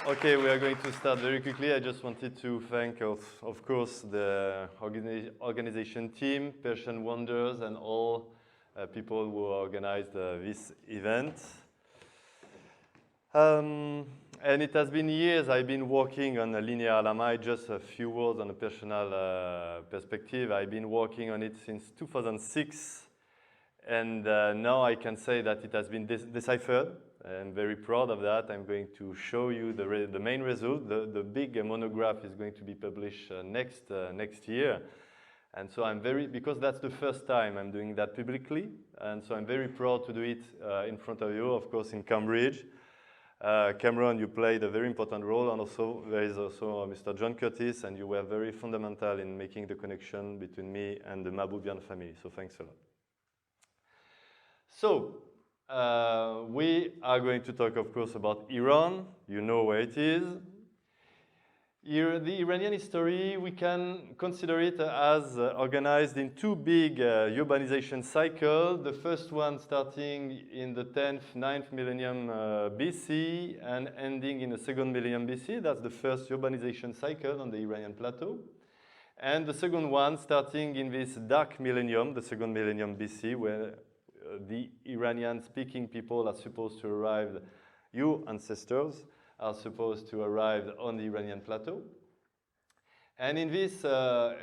Okay, we are going to start very quickly. I just wanted to thank, of course, the organization team, Persian Wonders, and all people who organized this event. And it has been years I've been working on a Linear Elamite. Just a few words on a personal perspective. I've been working on it since 2006. And now I can say that it has been deciphered. I'm very proud of that. I'm going to show you the main result. The big monograph is going to be published next year. And so I'm because that's the first time I'm doing that publicly. And so I'm very proud to do it in front of you, of course, in Cambridge. Cameron, you played a very important role, and also there is also Mr. John Curtis, and you were very fundamental in making the connection between me and the Mabubian family. So thanks a lot. So, we are going to talk, of course, about Iran. You know where it is. The Iranian history, we can consider it as organized in two big urbanization cycles. The first one starting in the 10th, 9th millennium BC and ending in the 2nd millennium BC. That's the first urbanization cycle on the Iranian plateau. And the second one starting in this dark millennium, the 2nd millennium BC, where the Iranian-speaking people are supposed to arrive, your ancestors are supposed to arrive on the Iranian plateau. And in this,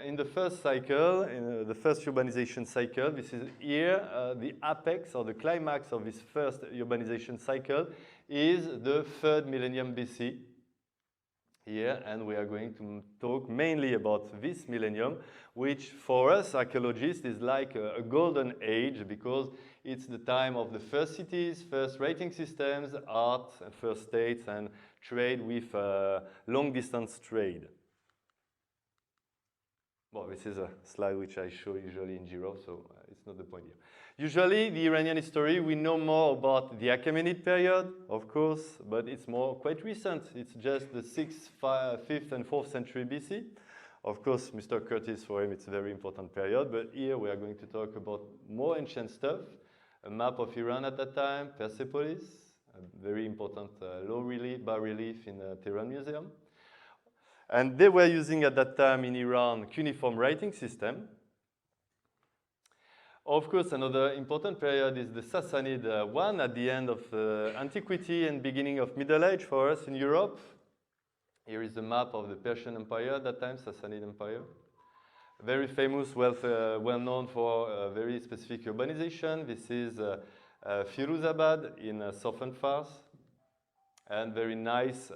in the first cycle, in the first urbanization cycle, this is here, the apex or the climax of this first urbanization cycle is the 3rd millennium BC. Here, and we are going to talk mainly about this millennium, which for us archaeologists is like a golden age because it's the time of the first cities, first writing systems, art, and first states, and trade with long-distance trade. Well, this is a slide which I show usually in Giro, so it's not the point here. Usually, the Iranian history, we know more about the Achaemenid period, of course, but it's quite recent. It's just the 6th, 5th, and 4th century BC. Of course, Mr. Curtis, for him, it's a very important period, but here we are going to talk about more ancient stuff, a map of Iran at that time, Persepolis, a very important low relief, bas-relief in the Tehran Museum. And they were using at that time in Iran cuneiform writing system. Of course, another important period is the Sassanid one at the end of antiquity and beginning of Middle Age for us in Europe. Here is the map of the Persian Empire at that time, Sassanid Empire. Very famous, well known for very specific urbanization. This is Firuzabad in southern Fars. And very nice,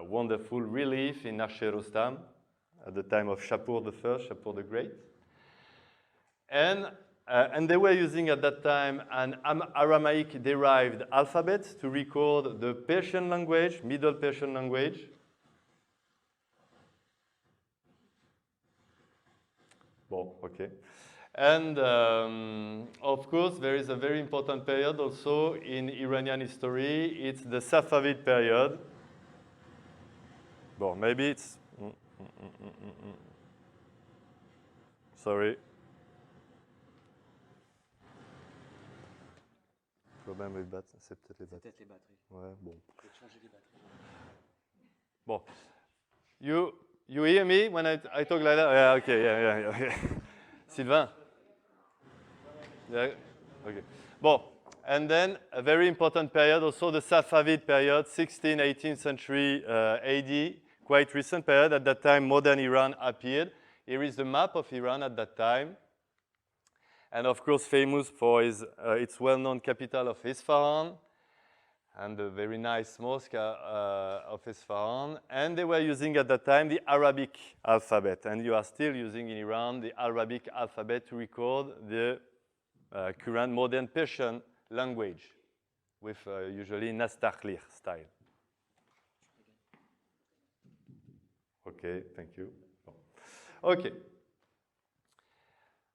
wonderful relief in Archaeological at the time of Shapur I, Shapur the Great. And they were using at that time an Aramaic-derived alphabet to record the Persian language, Middle Persian language. Well, okay. And of course, there is a very important period also in Iranian history. It's the Safavid period. Well, maybe it's... Sorry. Problème avec batterie, c'est peut-être les batteries. Peut-être les batteries. Ouais, bon. Peut-être changer les batteries. Bon. You hear me when I talk like that? Yeah, okay, yeah. Sylvain? Yeah, okay. Bon, and then a very important period, also the Safavid period, 16th, 18th century AD, quite recent period. At that time, modern Iran appeared. Here is the map of Iran at that time. And of course, famous for its well-known capital of Isfahan, and the very nice mosque of Isfahan. And they were using at that time the Arabic alphabet. And you are still using in Iran the Arabic alphabet to record the current modern Persian language with usually Nastakhlir style. Okay, thank you. Okay.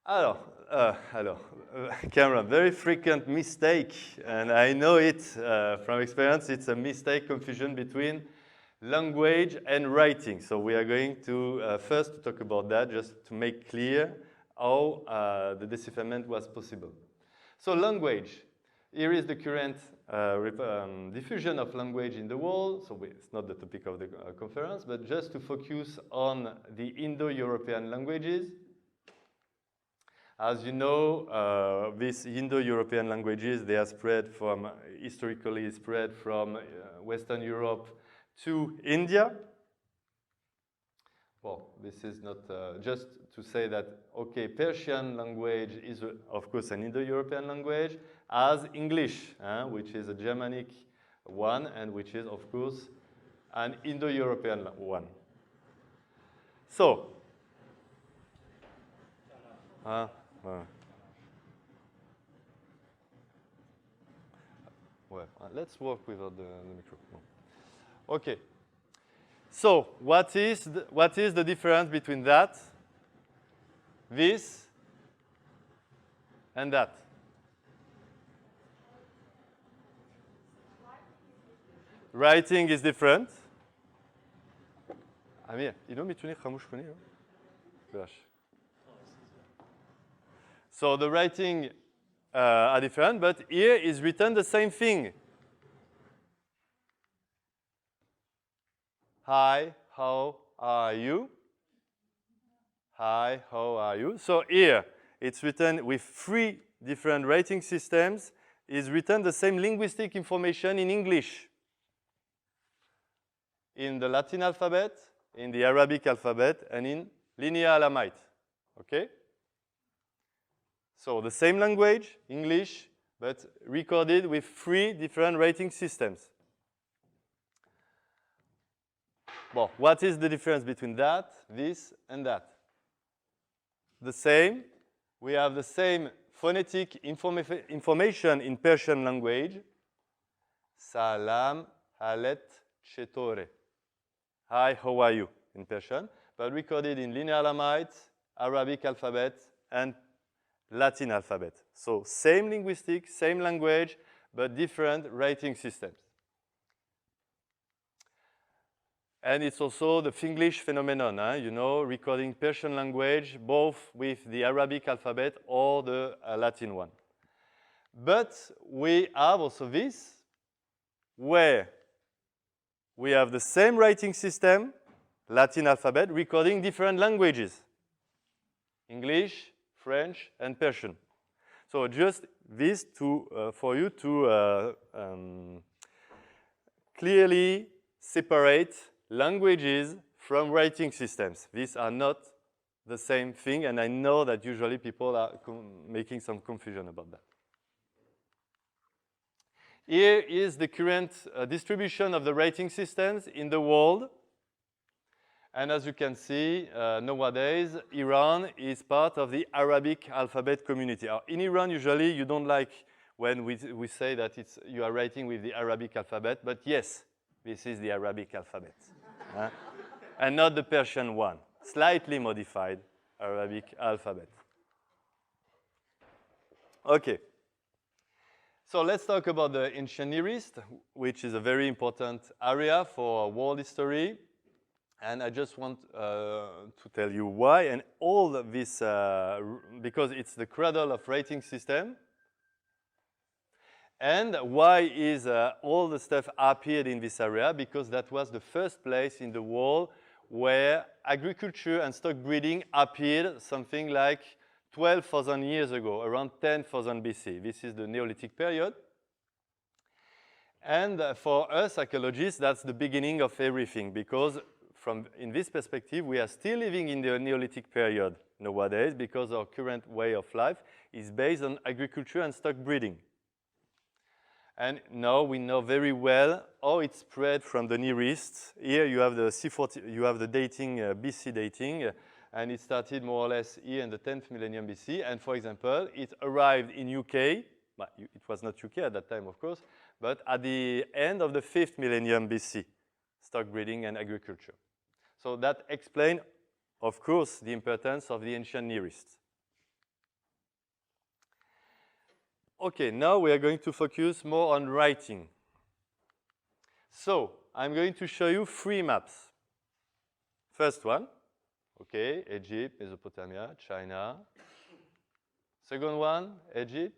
Alors, Cameron, very frequent mistake, and I know it from experience, it's a mistake confusion between language and writing. So we are going to first talk about that, just to make clear how the decipherment was possible. So language, here is the current diffusion of language in the world. So it's not the topic of the conference, but just to focus on the Indo-European languages. As you know, these Indo-European languages, they are spread from, historically spread from Western Europe to India. Well, this is not just to say that, okay, Persian language is, of course, an Indo-European language, as English, which is a Germanic one, and which is, of course, an Indo-European one. So, well, let's work without the microphone. Okay. So, what is the difference between that, this, and that? Writing is different. Amir, اینو میتونی خاموش کنی؟ ببخش. So the writing are different, but here is written the same thing. Hi, how are you? Hi, how are you? So here, it's written with 3 different writing systems. It's written the same linguistic information in English, in the Latin alphabet, in the Arabic alphabet, and in Linear Elamite. Okay? So the same language, English, but recorded with 3 different writing systems. Well, what is the difference between that, this, and that? The same. We have the same phonetic information in Persian language. Salam, halet, chetore. Hi, how are you, in Persian, but recorded in Linear Elamite, Arabic alphabet, and Latin alphabet. So same linguistic, same language, but different writing systems. And it's also the Finglish phenomenon, you know, recording Persian language both with the Arabic alphabet or the Latin one. But we have also this, where we have the same writing system, Latin alphabet, recording different languages. English, French, and Persian. So just this for you to clearly separate languages from writing systems. These are not the same thing, and I know that usually people are making some confusion about that. Here is the current distribution of the writing systems in the world. And as you can see, nowadays, Iran is part of the Arabic alphabet community. In Iran, usually, you don't like when we say that you are writing with the Arabic alphabet, but yes, this is the Arabic alphabet. And not the Persian one, slightly modified Arabic alphabet. Okay. So let's talk about the ancient Near East, which is a very important area for world history. And I just want to tell you why. And all of this, because it's the cradle of writing system. And why is all the stuff appeared in this area? Because that was the first place in the world where agriculture and stock breeding appeared something like 12,000 years ago, around 10,000 BC. This is the Neolithic period. And for us archaeologists, that's the beginning of everything, because in this perspective, we are still living in the Neolithic period nowadays, because our current way of life is based on agriculture and stock breeding. And now we know very well how it spread from the Near East. Here you have the C40, you have the dating, BC dating, and it started more or less here in the 10th millennium BC. And for example, it arrived in UK. Well, it was not UK at that time, of course, but at the end of the 5th millennium BC, stock breeding and agriculture. So that explains, of course, the importance of the ancient Near East. Okay, now we are going to focus more on writing. So, I'm going to show you 3 maps. First one, okay, Egypt, Mesopotamia, China. Second one, Egypt,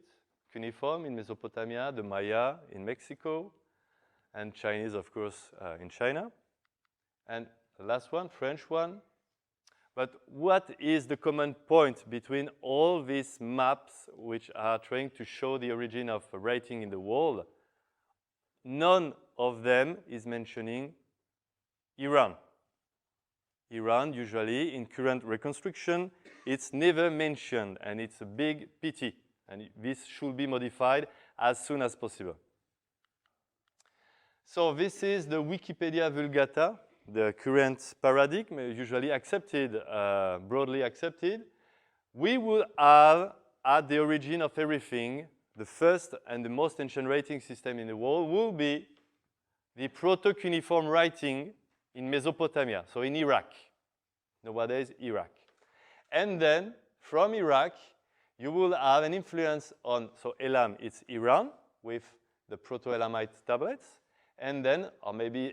cuneiform in Mesopotamia, the Maya in Mexico, and Chinese, of course, in China. And the last one, French one. But what is the common point between all these maps which are trying to show the origin of writing in the world? None of them is mentioning Iran. Iran, usually, in current reconstruction, it's never mentioned, and it's a big pity. And this should be modified as soon as possible. So this is the Wikipedia Vulgata, the current paradigm, usually accepted, broadly accepted. We will have, at the origin of everything, the first and the most ancient writing system in the world will be the Proto-Cuneiform writing in Mesopotamia, so in Iraq. Nowadays, Iraq. And then, from Iraq, you will have an influence on, so Elam, it's Iran, with the Proto-Elamite tablets. And then, or maybe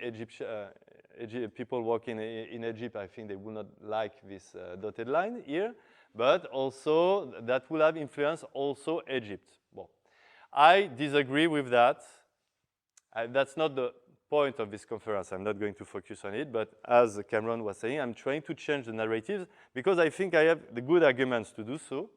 people working in Egypt, I think they will not like this dotted line here, but also that will have influence also Egypt. Well, I disagree with that. That's not the point of this conference. I'm not going to focus on it, but as Cameron was saying, I'm trying to change the narratives because I think I have the good arguments to do so.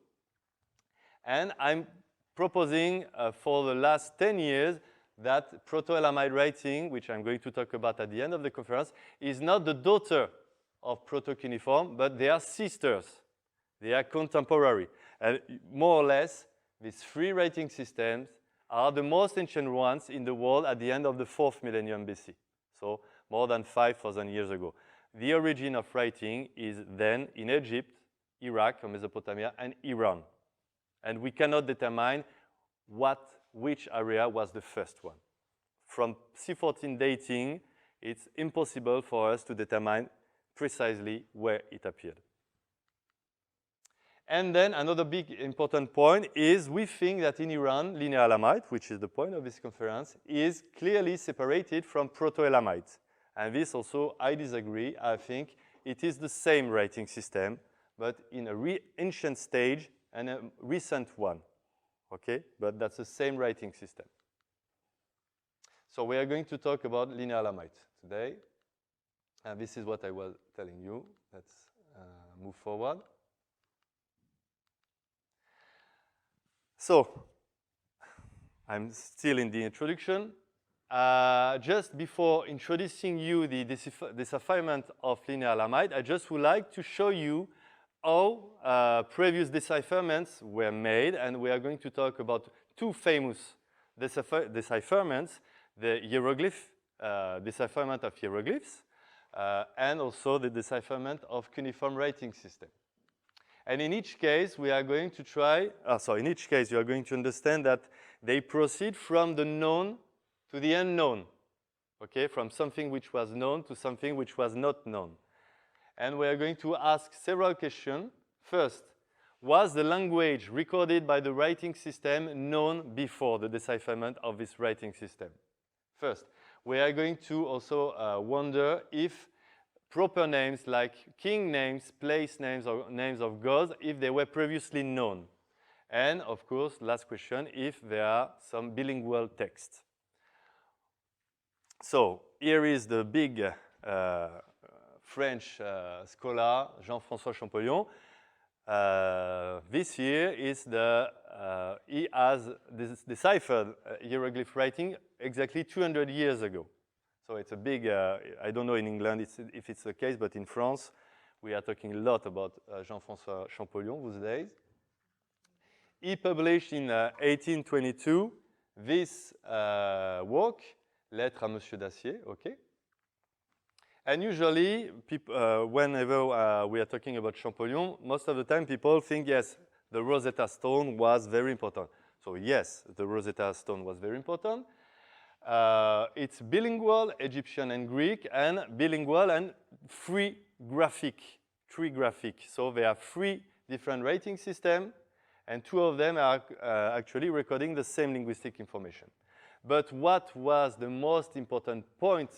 And I'm proposing for the last 10 years that Proto-Elamite writing, which I'm going to talk about at the end of the conference, is not the daughter of Proto-Cuneiform, but they are sisters. They are contemporary. And more or less, these three writing systems are the most ancient ones in the world at the end of the 4th millennium BC, so more than 5,000 years ago. The origin of writing is then in Egypt, Iraq, or Mesopotamia, and Iran. And we cannot determine which area was the first one. From C14 dating, it's impossible for us to determine precisely where it appeared. And then another big important point is we think that in Iran, Linear Elamite, which is the point of this conference, is clearly separated from Proto-Elamite. And this also, I disagree. I think it is the same writing system, but in a ancient stage and a recent one. Okay, but that's the same writing system. So we are going to talk about Linear Elamite today. And this is what I was telling you. Let's move forward. So I'm still in the introduction. Just before introducing you the decipherment of Linear Elamite, I just would like to show you how previous decipherments were made, and we are going to talk about two famous decipherments, the hieroglyph, decipherment of hieroglyphs, and also the decipherment of cuneiform writing system. And in each case, we are going to try, in each case, you are going to understand that they proceed from the known to the unknown, okay, from something which was known to something which was not known. And we are going to ask several questions. First, was the language recorded by the writing system known before the decipherment of this writing system? First, we are going to also wonder if proper names like king names, place names, or names of gods, if they were previously known. And, of course, last question, if there are some bilingual texts. So, here is the big French scholar, Jean-François Champollion. This here is he has deciphered hieroglyph writing exactly 200 years ago. So it's a big, I don't know in England if it's the case, but in France, we are talking a lot about Jean-François Champollion those days. He published in 1822 this work, Lettre à Monsieur Dacier, okay? And usually, whenever we are talking about Champollion, most of the time people think, yes, the Rosetta Stone was very important. So yes, the Rosetta Stone was very important. It's bilingual, Egyptian and Greek, and bilingual and three graphic. So there are three different writing systems, and two of them are actually recording the same linguistic information. But what was the most important point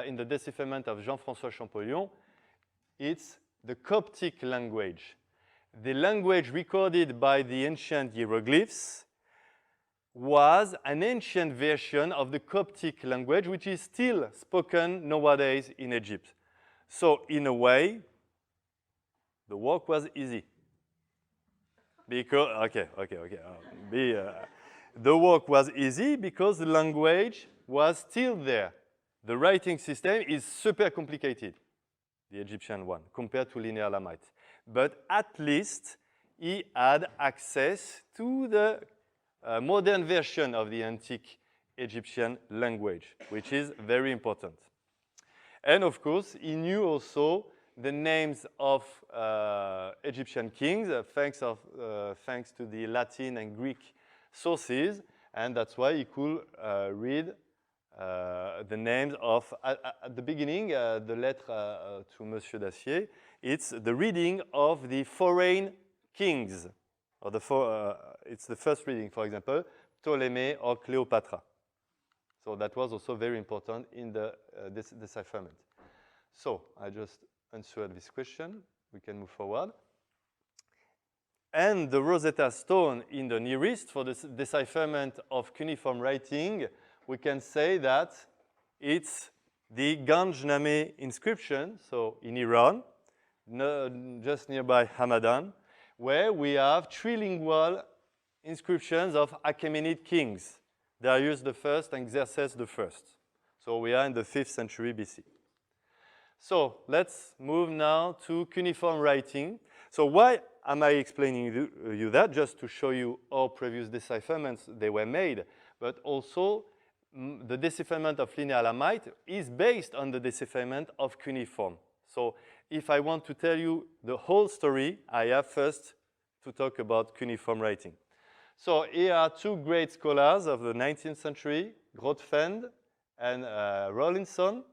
in the decipherment of Jean-François Champollion? It's the Coptic language. The language recorded by the ancient hieroglyphs was an ancient version of the Coptic language, which is still spoken nowadays in Egypt. So in a way, the work was easy. Because, the work was easy because the language was still there. The writing system is super complicated, the Egyptian one, compared to Linear Elamite. But at least he had access to the modern version of the antique Egyptian language, which is very important. And of course, he knew also the names of Egyptian kings, thanks to the Latin and Greek sources, and that's why he could read the names of, at the beginning, the lettre to Monsieur Dacier, it's the reading of the foreign kings, or it's the first reading, for example, Ptolemy or Cleopatra. So that was also very important in the decipherment. So I just answered this question. We can move forward. And the Rosetta Stone in the Near East for the decipherment of cuneiform writing, we can say that it's the Ganj-Nameh inscription, so in Iran, just nearby Hamadan, where we have trilingual inscriptions of Achaemenid kings, Darius I and Xerxes I. So we are in the 5th century BC. So let's move now to cuneiform writing. So why am I explaining you that? Just to show you how previous decipherments they were made, but also the decipherment of Linear Elamite is based on the decipherment of cuneiform. So if I want to tell you the whole story, I have first to talk about cuneiform writing. So here are two great scholars of the 19th century, Grotefend and Rawlinson.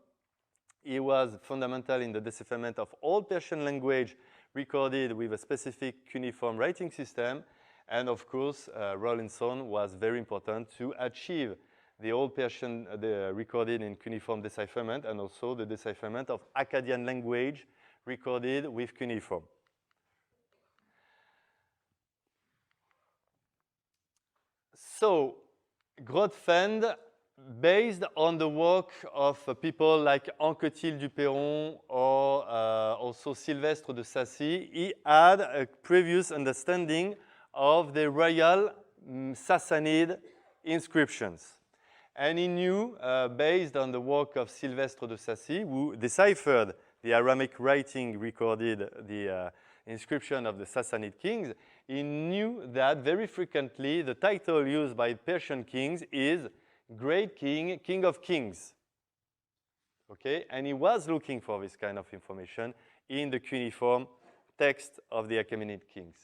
He was fundamental in the decipherment of Old Persian language recorded with a specific cuneiform writing system. And of course, Rawlinson was very important to achieve the Old Persian recorded in cuneiform decipherment and also the decipherment of Akkadian language recorded with cuneiform. So, Grotefend, based on the work of people like Anquetil du Perron or also Sylvestre de Sacy, he had a previous understanding of the royal Sassanid inscriptions. And he knew, based on the work of Sylvestre de Sacy, who deciphered the Aramic writing recorded the inscription of the Sassanid kings, he knew that very frequently the title used by Persian kings is Great King, King of Kings. Okay, and he was looking for this kind of information in the cuneiform text of the Achaemenid kings.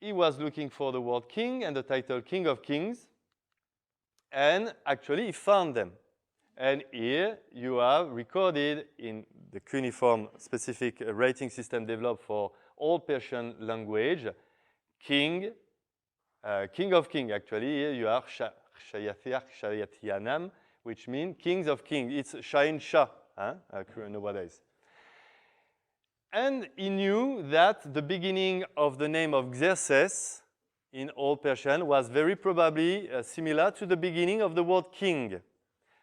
He was looking for the word king and the title King of Kings, and actually he found them. And here you have recorded in the cuneiform specific writing system developed for Old Persian language, king, king of king. Actually, here you have Shayathiyanam, which means kings of kings. It's Shahin Shah nowadays. And he knew that the beginning of the name of Xerxes in Old Persian was very probably similar to the beginning of the word king.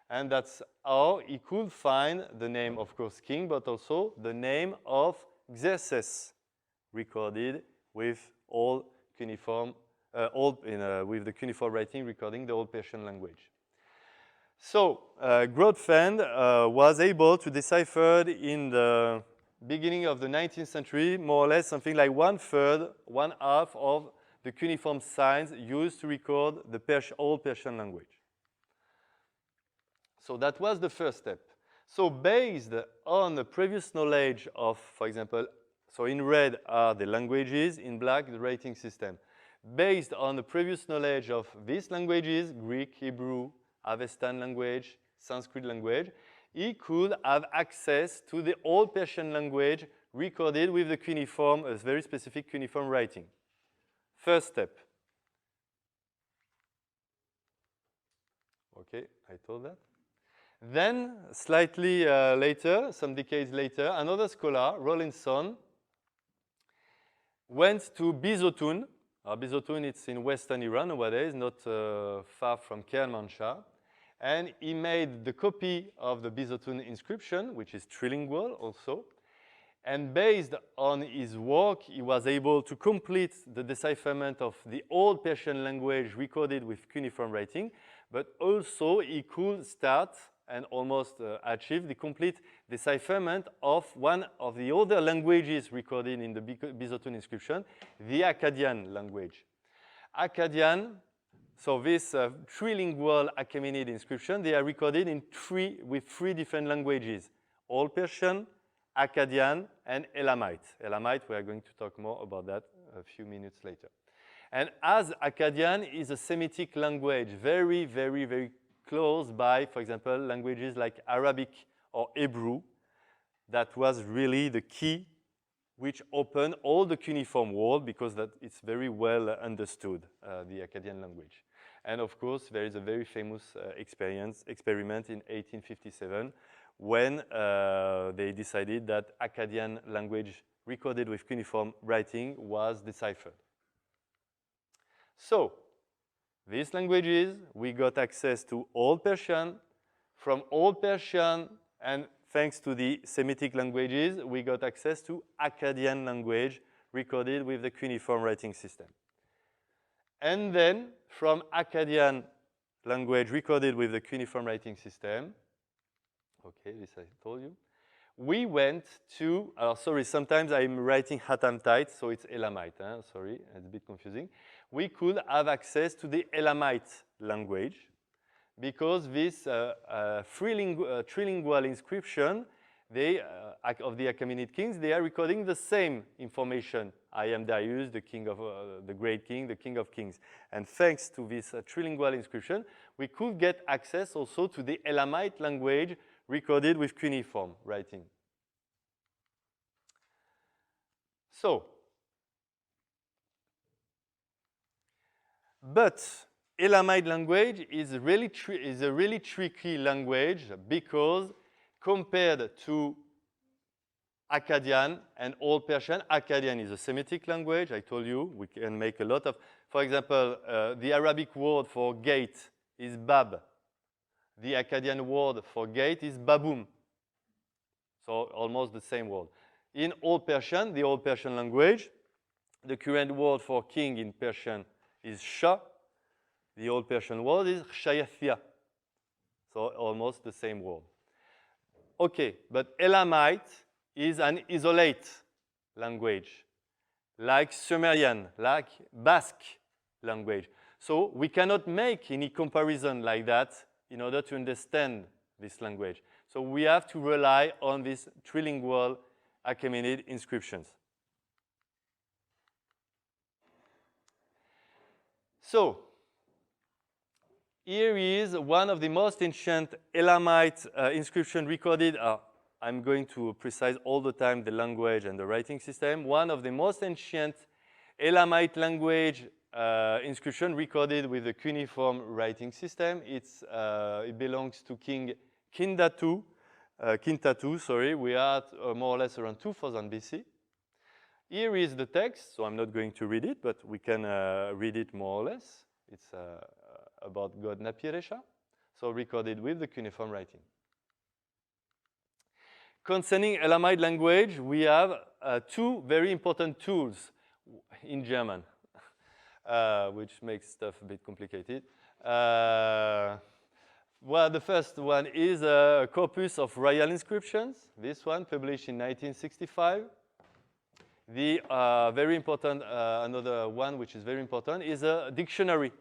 And that's how he could find the name, of course, king, but also the name of Xerxes, recorded with all cuneiform, with the cuneiform writing recording the Old Persian language. So Grotefend was able to decipher in the beginning of the 19th century, more or less something like 1/3, 1/2 of the cuneiform signs used to record the Old Persian language. So that was the first step. So based on the previous knowledge of, for example, so in red are the languages, in black the writing system. Based on the previous knowledge of these languages, Greek, Hebrew, Avestan language, Sanskrit language, he could have access to the Old Persian language recorded with the cuneiform, a very specific cuneiform writing. First step. Okay, I told that. Then, slightly later, some decades later, another scholar, Rawlinson, went to Bizotun, Bizotun, it's in western Iran nowadays, not far from Kermanshah. And he made the copy of the Bizotun inscription, which is trilingual also. And based on his work, he was able to complete the decipherment of the old Persian language recorded with cuneiform writing, but also he could start and almost achieve the complete decipherment of one of the other languages recorded in the Bizotun inscription, the Akkadian language. Akkadian, so this trilingual Achaemenid inscription, they are recorded in with three different languages: Old Persian, Akkadian, and Elamite. Elamite, we are going to talk more about that a few minutes later. And as Akkadian is a Semitic language, very, very, very close by, for example, languages like Arabic or Hebrew, that was really the key which opened all the cuneiform world because that it's very well understood, the Akkadian language. And of course, there is a very famous experiment in 1857 when they decided that Akkadian language recorded with cuneiform writing was deciphered. So, these languages, we got access to Old Persian. From Old Persian, and thanks to the Semitic languages, we got access to Akkadian language recorded with the cuneiform writing system. And then, from Akkadian language recorded with the cuneiform writing system, okay, this I told you, we went to, sorry, sometimes I'm writing Hatamtite, so it's Elamite, sorry, it's a bit confusing. We could have access to the Elamite language because this trilingual inscription of the Achaemenid kings, they are recording the same information. I am Darius, the king of the great king, the king of kings. And thanks to this trilingual inscription, we could get access also to the Elamite language recorded with cuneiform writing. So, but Elamite language is a really tricky language because compared to Akkadian and Old Persian, Akkadian is a Semitic language. I told you we can make a lot of, for example, the Arabic word for gate is bab. The Akkadian word for gate is babum. So almost the same word. In Old Persian, the Old Persian language, the current word for king in Persian is shah. The Old Persian word is shayathia. So almost the same word. Okay, but Elamite is an isolate language, like Sumerian, like Basque language. So we cannot make any comparison like that in order to understand this language. So we have to rely on these trilingual Achaemenid inscriptions. So here is one of the most ancient Elamite inscription recorded. I'm going to precise all the time the language and the writing system. One of the most ancient Elamite language inscription recorded with the cuneiform writing system. It belongs to King Kintatu. We are at more or less around 2000 BC. Here is the text, so I'm not going to read it, but we can read it more or less. It's about god Napiresha, so recorded with the cuneiform writing. Concerning Elamite language, we have two very important tools in German, which makes stuff a bit complicated. Well, the first one is a corpus of royal inscriptions. This one, published in 1965. The very important, another one which is very important, is a dictionary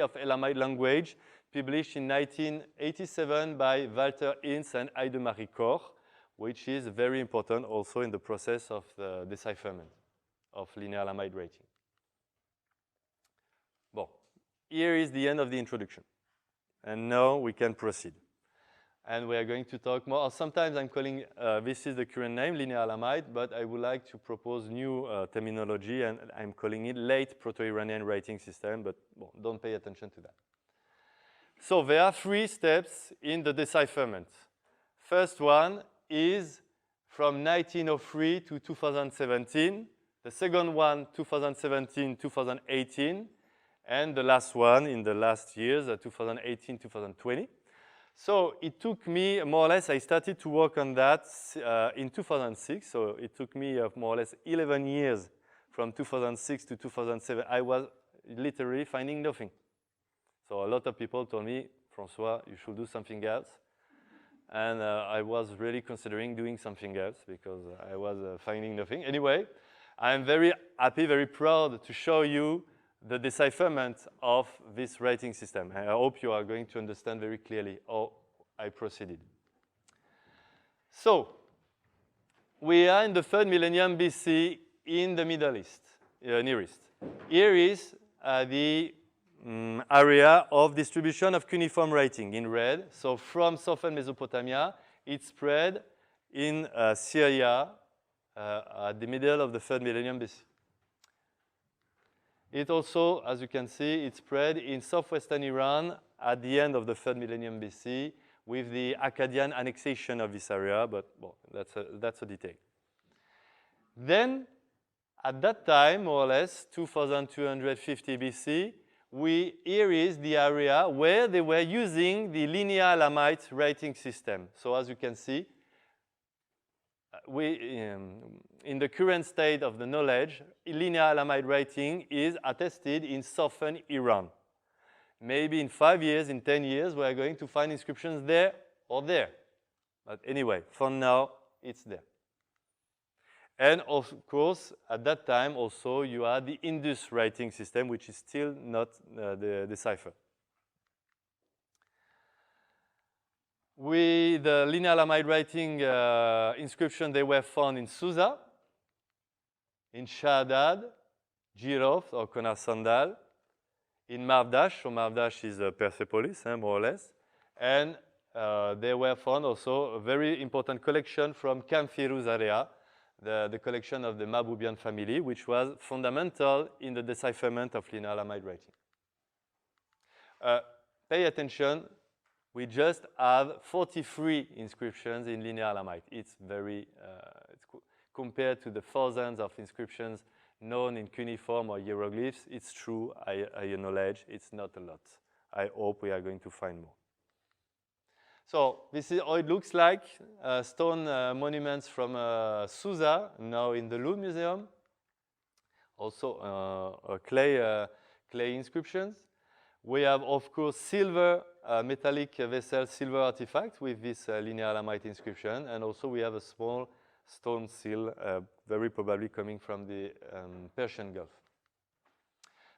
of Elamite language, published in 1987 by Walter Inz and Heidemarie Koch, which is very important also in the process of the decipherment of Linear Elamite writing. Well, here is the end of the introduction. And now we can proceed. And we are going to talk more. Or sometimes I'm calling, this is the current name, Linear Elamite, but I would like to propose new terminology, and I'm calling it late Proto-Iranian writing system, but well, don't pay attention to that. So there are three steps in the decipherment. First one is from 1903 to 2017, The second one, 2017, 2018, and the last one in the last years, 2018, 2020. So it took me more or less, I started to work on that in 2006. So it took me more or less 11 years from 2006 to 2007. I was literally finding nothing. So a lot of people told me, François, you should do something else. And I was really considering doing something else because I was finding nothing. Anyway, I'm very happy, very proud to show you the decipherment of this writing system. I hope you are going to understand very clearly how I proceeded. So, we are in the 3rd millennium BC in the Middle East, Near East. Here is the area of distribution of cuneiform writing in red. So from southern Mesopotamia, it spread in Syria at the middle of the 3rd millennium BC. It also, as you can see, it spread in southwestern Iran at the end of the 3rd millennium BC with the Akkadian annexation of this area, but well, that's a detail. Then, at that time, more or less, 2250 BC, here is the area where they were using the Linear Elamite writing system. So as you can see, in the current state of the knowledge, Linear Elamite writing is attested in southern Iran. Maybe in 5 years, in 10 years, we are going to find inscriptions there or there. But anyway, for now, it's there. And of course, at that time also, you had the Indus writing system, which is still not deciphered. With the Linear Elamite writing inscription, they were found in Susa, in Shahdad, Jirof or Konar Sandal, in Marv-Dasht. So Marv-Dasht is Persepolis, more or less. And they were found also a very important collection from Camp Firuz area, the collection of the Mabubian family, which was fundamental in the decipherment of Linear Elamite writing. Pay attention, we just have 43 inscriptions in Linear Elamite. It's very, compared to the thousands of inscriptions known in cuneiform or hieroglyphs, it's true, I acknowledge, it's not a lot. I hope we are going to find more. So this is how it looks like, stone monuments from Susa, now in the Louvre Museum. Also clay inscriptions. We have, of course, silver, metallic vessel, silver artifact with this Linear Elamite inscription. And also we have a small stone seal, very probably coming from the Persian Gulf.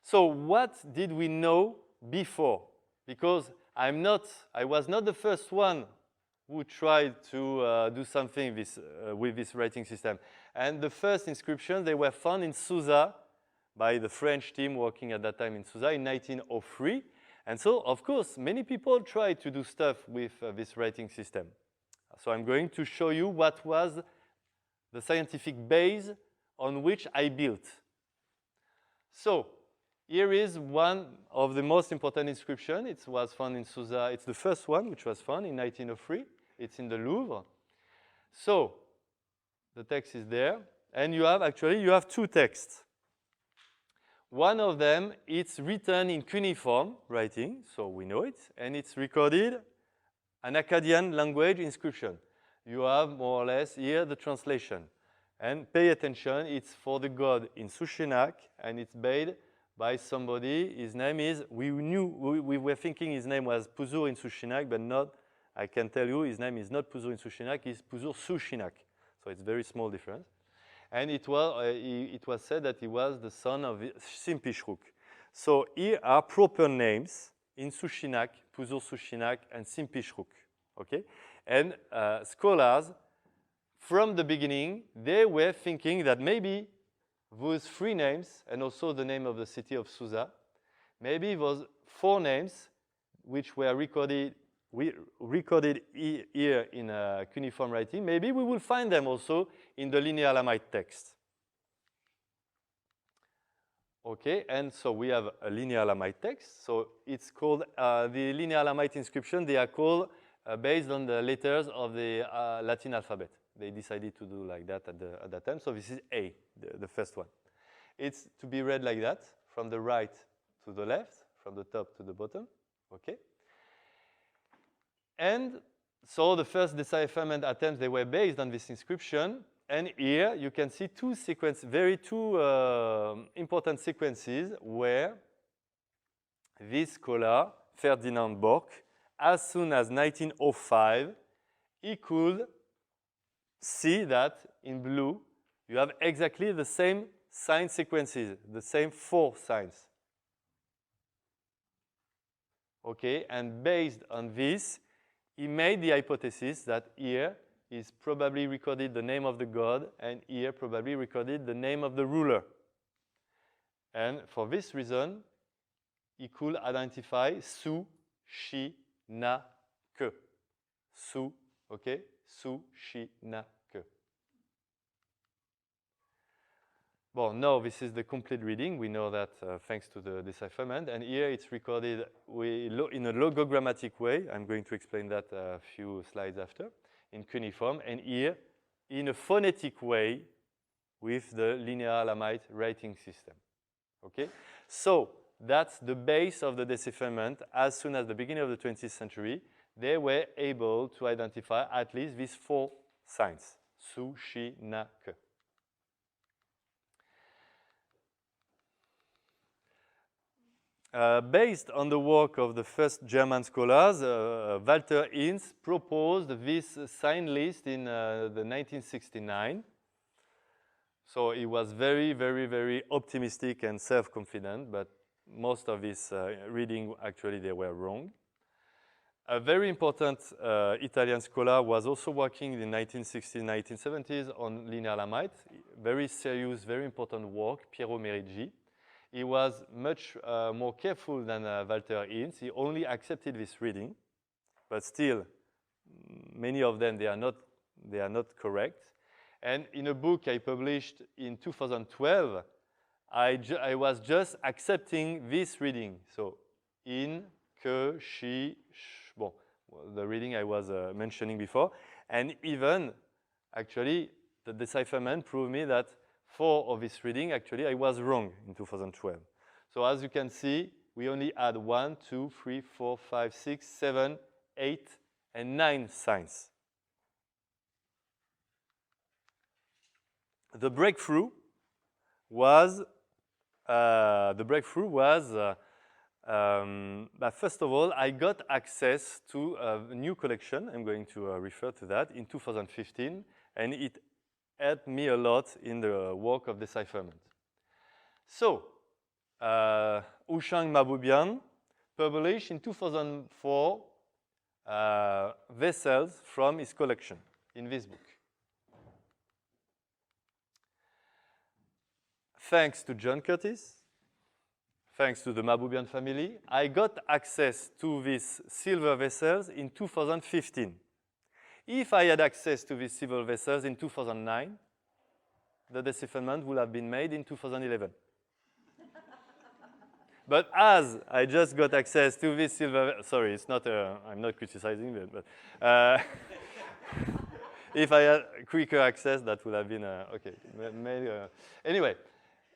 So what did we know before? Because I was not the first one who tried to do something with this writing system. And the first inscriptions, they were found in Susa by the French team working at that time in Susa in 1903. And so, of course, many people tried to do stuff with this writing system. So I'm going to show you what was the scientific base on which I built. So, here is one of the most important inscriptions. It was found in Susa. It's the first one, which was found in 1903. It's in the Louvre. So, the text is there. And you have two texts. One of them, it's written in cuneiform writing, so we know it. And it's recorded an Akkadian language inscription. You have more or less here the translation. And pay attention, it's for the god in Sushinak, and it's made by somebody. His name is, we were thinking his name was Puzur in Sushinak, but not, I can tell you, his name is not Puzur in Sushinak, it's Puzur Sushinak. So it's very small difference. And it was said that he was the son of Simpichruk. So here are proper names in Sushinak, Puzur Sushinak, and Simpichruk. Okay? And scholars, from the beginning, they were thinking that maybe those three names, and also the name of the city of Susa, maybe those four names, which were recorded here in cuneiform writing, maybe we will find them also in the Linear Elamite text. Okay, and so we have a Linear Elamite text. So it's called, the Linear Elamite inscription, they are called based on the letters of the Latin alphabet. they decided to do like that at that time. So this is A, the first one. It's to be read like that, from the right to the left, from the top to the bottom, okay? And so the first decipherment attempts, they were based on this inscription. And here you can see two important sequences where this scholar, Ferdinand Borch, as soon as 1905, he could see that in blue you have exactly the same sign sequences, the same 4 signs. Okay, and based on this, he made the hypothesis that here is probably recorded the name of the god, and here probably recorded the name of the ruler. And for this reason, he could identify Su, Shi, Na, Ke. Su, okay? Su, Shi, Na, Ke. Well, now this is the complete reading. We know that thanks to the decipherment. And here it's recorded in a logogrammatic way. I'm going to explain that a few slides after, in cuneiform. And here, in a phonetic way, with the Linear Elamite writing system. Okay? So that's the base of the decipherment. As soon as the beginning of the 20th century, they were able to identify at least these 4 signs. Su, Shi, Na, Ke. Based on the work of the first German scholars, Walter Hinz proposed this sign list in the 1969. So he was very, very, very optimistic and self-confident, but most of his reading, actually, they were wrong. A very important Italian scholar was also working in the 1960s, 1970s on Linear Elamite. Very serious, very important work, Piero Meriggi. He was much more careful than Walter Hinz. He only accepted this reading, but still, many of them, they are not correct. And in a book I published in 2012, I was just accepting this reading. So, in, que, she, sh, bon, the reading I was mentioning before. And even, actually, the decipherment proved me that for of this reading, actually, I was wrong in 2012. So as you can see, we only had 1, 2, 3, 4, 5, 6, 7, 8, and 9 signs. The breakthrough was, first of all, I got access to a new collection. I'm going to refer to that in 2015, and it helped me a lot in the work of decipherment. So, Ushang Mabubian published in 2004 vessels from his collection in this book. Thanks to John Curtis, thanks to the Mabubian family, I got access to these silver vessels in 2015. If I had access to these silver vessels in 2009, the decipherment would have been made in 2011. But as I just got access to this silver, sorry, it's not, I'm not criticizing it, but if I had quicker access, that would have been, okay. Anyway,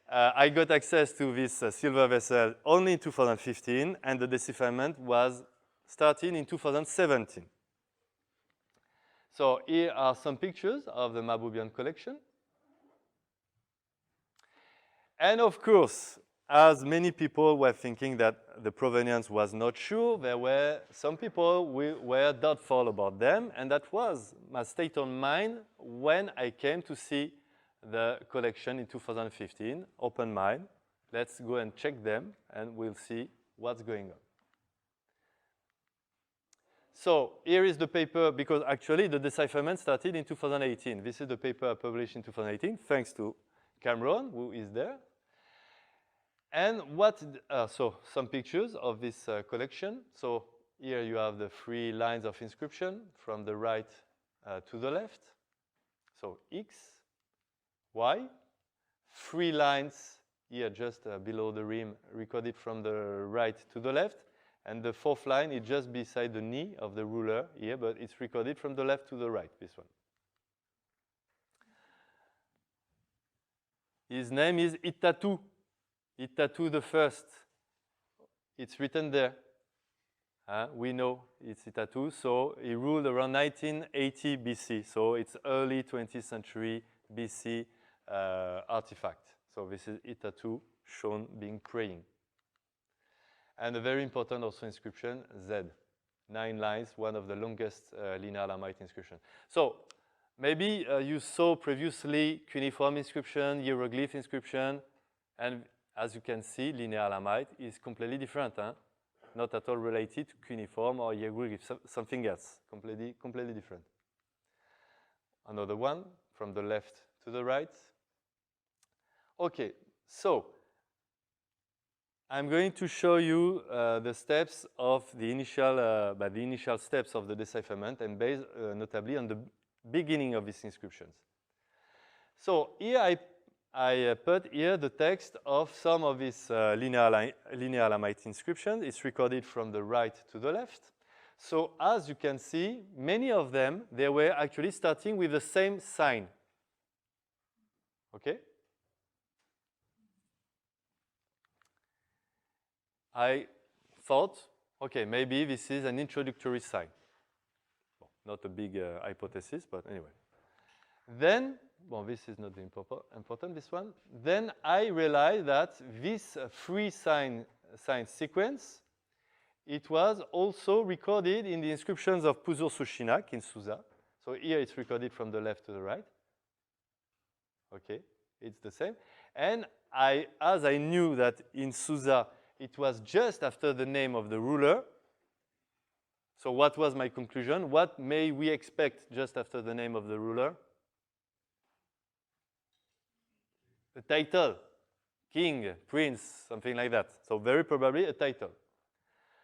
I got access to this silver vessel only in 2015, and the decipherment was starting in 2017. So here are some pictures of the Mabubian collection. And of course, as many people were thinking that the provenance was not sure, there were some people who were doubtful about them, and that was my state of mind when I came to see the collection in 2015, open mind. Let's go and check them, and we'll see what's going on. So here is the paper, because actually the decipherment started in 2018. This is the paper I published in 2018, thanks to Cameron, who is there. And so some pictures of this collection. So here you have the 3 lines of inscription from the right to the left. So X, Y, 3 lines here just below the rim, recorded from the right to the left. And the 4th line is just beside the knee of the ruler here, but it's recorded from the left to the right, this one. His name is Itatu. Itatu the First. It's written there. We know it's Itatu. So he ruled around 1980 BC. So it's early 20th century BC artifact. So this is Itatu shown being praying. And a very important also inscription, Z. 9 lines, one of the longest Linear Elamite inscriptions. So maybe you saw previously cuneiform inscription, hieroglyph inscription, and as you can see, Linear Elamite is completely different. Not at all related to cuneiform or hieroglyph, something else, completely different. Another one from the left to the right. Okay, so I'm going to show you the steps of the initial steps of the decipherment, and based notably on the beginning of these inscriptions. So here I put here the text of some of these Linear Elamite inscriptions. It's recorded from the right to the left. So as you can see, many of them, they were actually starting with the same sign. Okay? I thought, okay, maybe this is an introductory sign. Well, not a big hypothesis, but anyway. Then, well, this is not important, this one. Then I realized that this three sign sequence, it was also recorded in the inscriptions of Pusur-Sushinak in Susa. So here it's recorded from the left to the right. Okay, it's the same. And as I knew that in Susa, it was just after the name of the ruler. So what was my conclusion? What may we expect just after the name of the ruler? A title, king, prince, something like that. So very probably a title.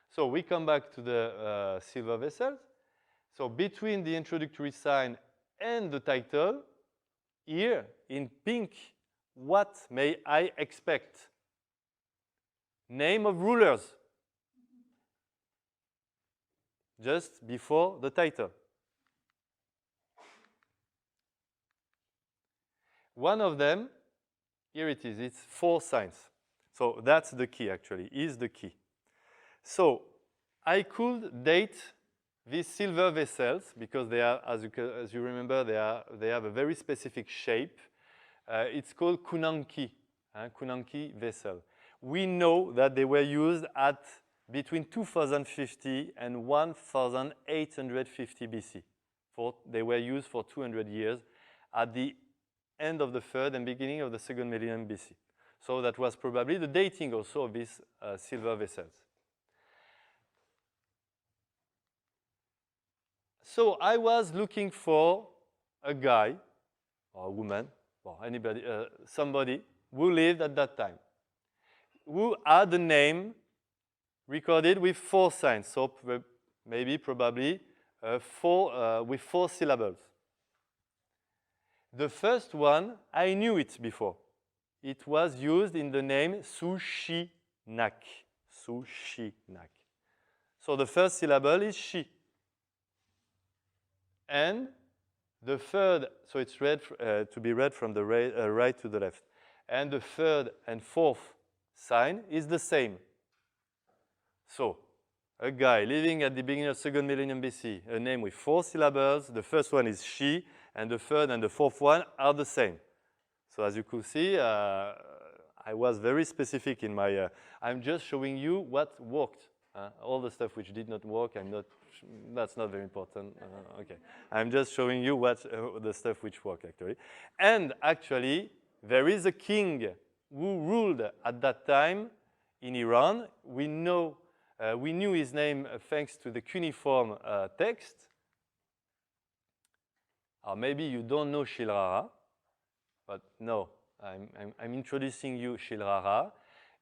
So we come back to the silver vessels. So between the introductory sign and the title, here in pink, what may I expect? Name of rulers, just before the title. One of them, here it is, it's 4 signs. So that's the key actually, is the key. So I could date these silver vessels because they are, as you remember, they have a very specific shape. It's called Kunanki, Kunanki vessel. We know that they were used at between 2050 and 1850 BC. They were used for 200 years at the end of the 3rd and beginning of the 2nd millennium BC. So that was probably the dating also of these silver vessels. So I was looking for a guy or a woman or anybody, somebody who lived at that time, who had a name recorded with 4 signs, so maybe probably with 4 syllables. The first one, I knew it before. It was used in the name Sushinak. Sushinak. So the first syllable is shi. And the third, so it's read to be read from the right to the left. And the third and fourth sign is the same. So, a guy living at the beginning of 2nd millennium BC, a name with 4 syllables. The first one is she, and the third and the fourth one are the same. So as you could see, I was very specific in my, I'm just showing you what worked. All the stuff which did not work, that's not very important. Okay, I'm just showing you what the stuff which worked actually. And actually, there is a king who ruled at that time in Iran. We knew his name thanks to the cuneiform text. Or maybe you don't know Shilrara, but no, I'm introducing you Shilrara.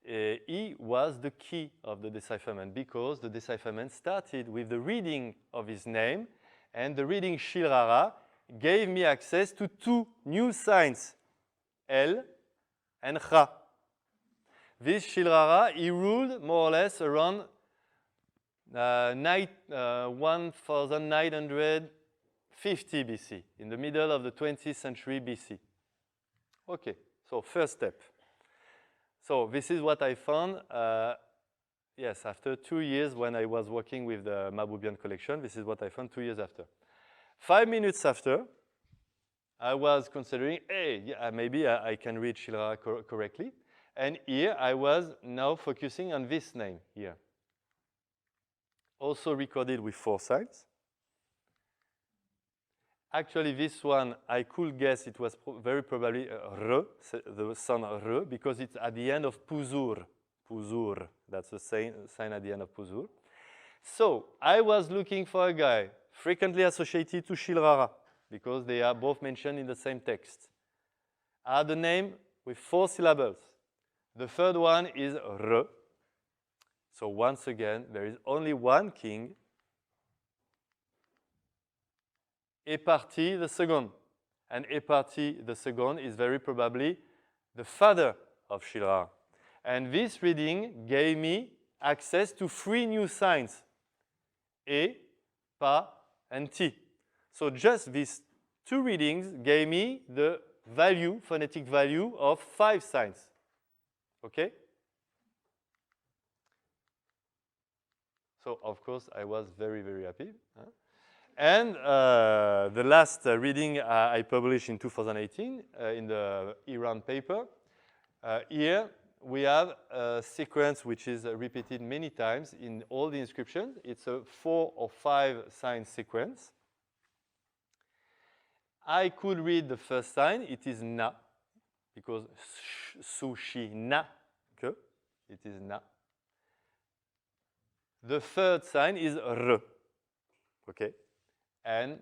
He was the key of the decipherment because the decipherment started with the reading of his name, and the reading Shilrara gave me access to 2 new signs, El and Cha. This Shilrara, he ruled more or less around 1950 BC, in the middle of the 20th century BC. Okay, So first step. So this is what I found. Yes, after 2 years when I was working with the Mabubian collection, this is what I found 2 years after. 5 minutes after, I was considering, hey, yeah, maybe I can read Shilra correctly. And here I was now focusing on this name here. Also recorded with 4 signs. Actually, this one, I could guess it was very probably R, the sound R, because it's at the end of Puzur. Puzur, that's the sign at the end of Puzur. So I was looking for a guy frequently associated to Shilrara, because they are both mentioned in the same text. I had a name with 4 syllables. The third one is R. So once again, there is only one king. Eparti the second. And Eparti the second is very probably the father of Shilrara. And this reading gave me access to 3 new signs. E, Pa, and T. So just these 2 readings gave me the value, phonetic value of 5 signs. Okay? So of course I was very, very happy. And the last reading I published in 2018 in the Iran paper. Here we have a sequence which is repeated many times in all the inscriptions. It's a 4 or 5 sign sequence. I could read the first sign. It is Na, because sushi na, que, it is Na. The third sign is R, okay? And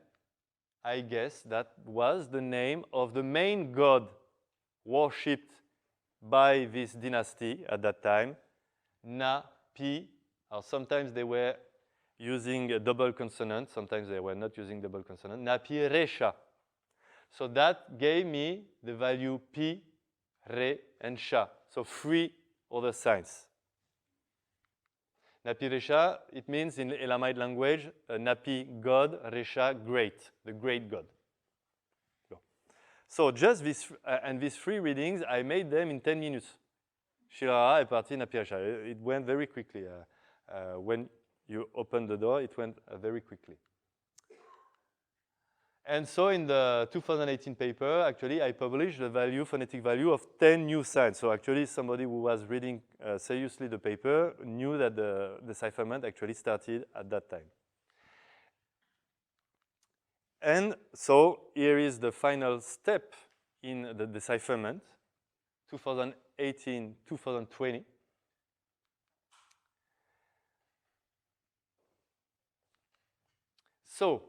I guess that was the name of the main god worshipped by this dynasty at that time, Na, Pi. Or sometimes they were using a double consonant, sometimes they were not using double consonant, Na, Pi, Resha. So that gave me the value Pi, Re, and Sha. So 3 other signs. Napi Resha, it means in Elamite language, Napi, God, Resha, great, the great God. So just this, and these 3 readings, I made them in 10 minutes. Shilrara, Eparti, Napi Resha. It went very quickly. When you open the door, it went very quickly. And so in the 2018 paper, actually, I published the value, phonetic value of 10 new signs. So actually, somebody who was reading seriously the paper knew that the decipherment actually started at that time. And so here is the final step in the decipherment, 2018-2020. So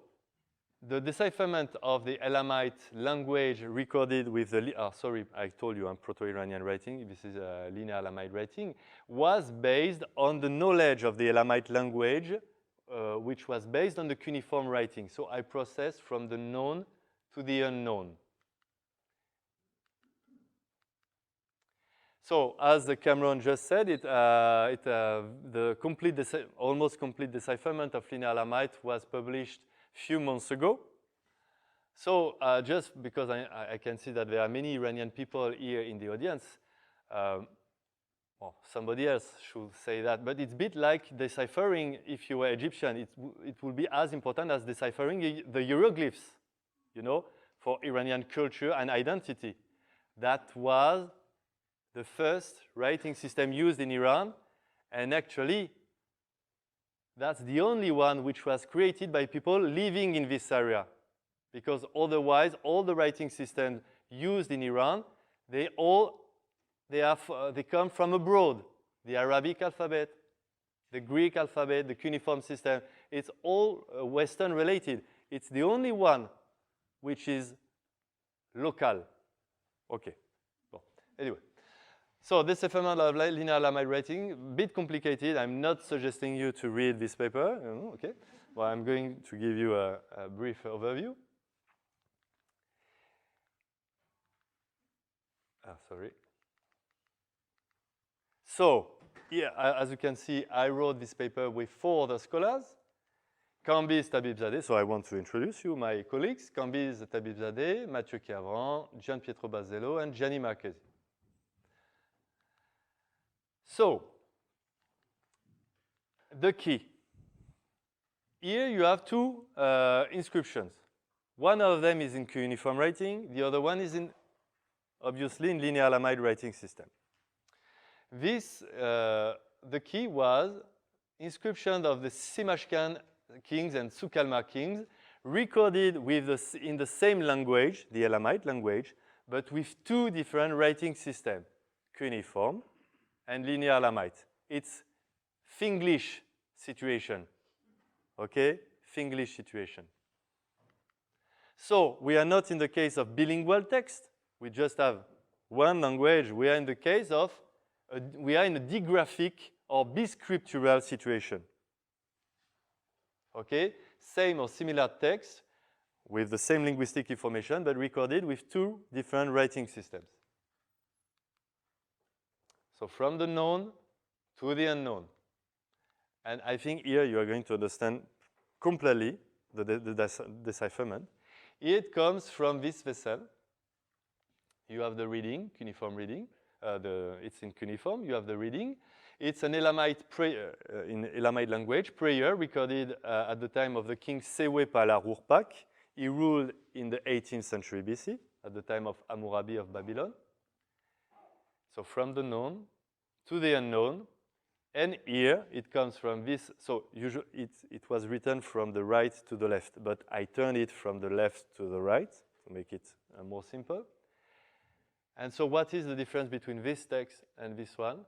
the decipherment of the Elamite language recorded with the, sorry, I told you I'm Proto-Iranian writing, this is a Linear Elamite writing, was based on the knowledge of the Elamite language, which was based on the cuneiform writing. So I processed from the known to the unknown. So as Cameron just said, the almost complete decipherment of Linear Elamite was published few months ago. So just because I can see that there are many Iranian people here in the audience, well, somebody else should say that, but it's a bit like deciphering, if you were Egyptian, it would be as important as deciphering the hieroglyphs, you know, for Iranian culture and identity. That was the first writing system used in Iran, and actually, that's the only one which was created by people living in this area. Because otherwise, all the writing systems used in Iran, they come from abroad. The Arabic alphabet, the Greek alphabet, the cuneiform system, it's all Western related. It's the only one which is local. Okay, well, anyway. So decipherment of Linear Elamite writing, a bit complicated. I'm not suggesting you to read this paper, okay? Well, I'm going to give you a brief overview. Sorry. So, here, as you can see, I wrote this paper with 4 other scholars. Cambyse Tabibzadeh, so I want to introduce you, my colleagues. Cambyse Tabibzadeh, Mathieu Chiavran, Gian Pietro Bazzello, and Gianni Marchesi. So, the key. Here you have two inscriptions. One of them is in cuneiform writing, the other one is obviously in Linear Elamite writing system. This, the key was inscription of the Simashkan kings and Sukalma kings, recorded with in the same language, the Elamite language, but with two different writing systems, cuneiform and Linear Elamite. It's Finglish situation, okay? Finglish situation. So we are not in the case of bilingual text. We just have one language. We are in the case of, we are in a digraphic or biscriptural situation. Okay? Same or similar text with the same linguistic information, but recorded with two different writing systems. So from the known to the unknown. And I think here you are going to understand completely the decipherment. It comes from this vessel. You have the reading, cuneiform reading. It's in cuneiform. You have the reading. It's an Elamite prayer, in Elamite language, prayer recorded at the time of the king Sewe Pala Rurpak. He ruled in the 18th century BC, at the time of Hammurabi of Babylon. So from the known to the unknown. And here it comes from this. So usually it was written from the right to the left, but I turned it from the left to the right to make it more simple. And so what is the difference between this text and this one?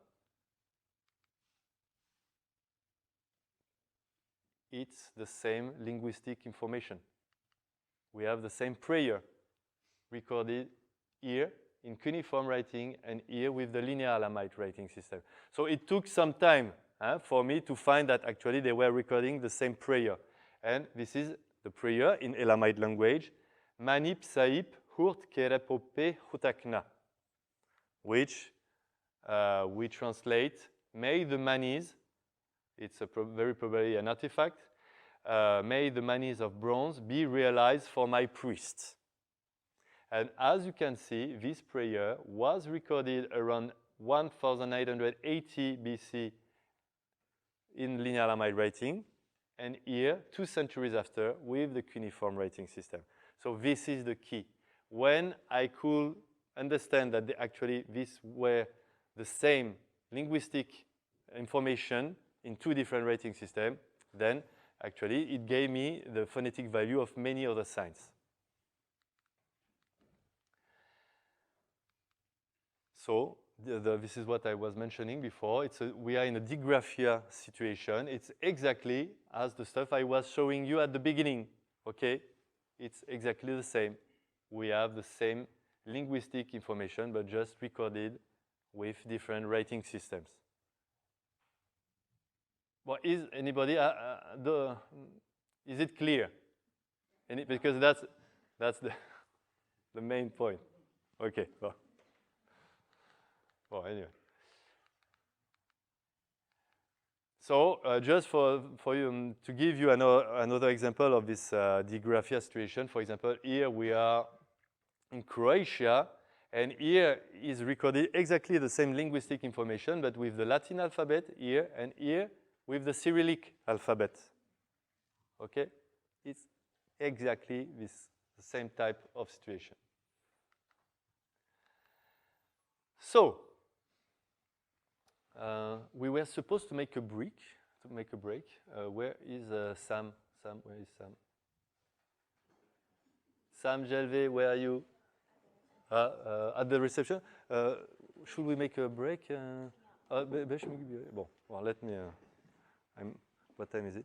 It's the same linguistic information. We have the same prayer recorded here in cuneiform writing and here with the Linear Elamite writing system. So it took some time for me to find that actually they were recording the same prayer. And this is the prayer in Elamite language, Manip Saip Hurt Kerepope Hutakna, which we translate, may the manis, it's very probably an artifact, may the manis of bronze be realized for my priests. And as you can see, this prayer was recorded around 1880 BC in Linear Elamite writing, and here, 2 centuries after, with the cuneiform writing system. So this is the key. When I could understand that actually these were the same linguistic information in two different writing systems, then actually it gave me the phonetic value of many other signs. So this is what I was mentioning before. We are in a digraphia situation. It's exactly as the stuff I was showing you at the beginning, okay? It's exactly the same. We have the same linguistic information, but just recorded with different writing systems. Well, is anybody, is it clear? Because that's the main point. Okay, well, anyway. So just for you to give you another example of this digraphia situation, for example, here we are in Croatia, and here is recorded exactly the same linguistic information, but with the Latin alphabet here, and here with the Cyrillic alphabet. Okay? It's exactly the same type of situation. So, we were supposed to make a break. Where is Sam? Where is Sam? Sam Gelve, where are you? At the reception. Should we make a break? Bon, well, let me. What time is it?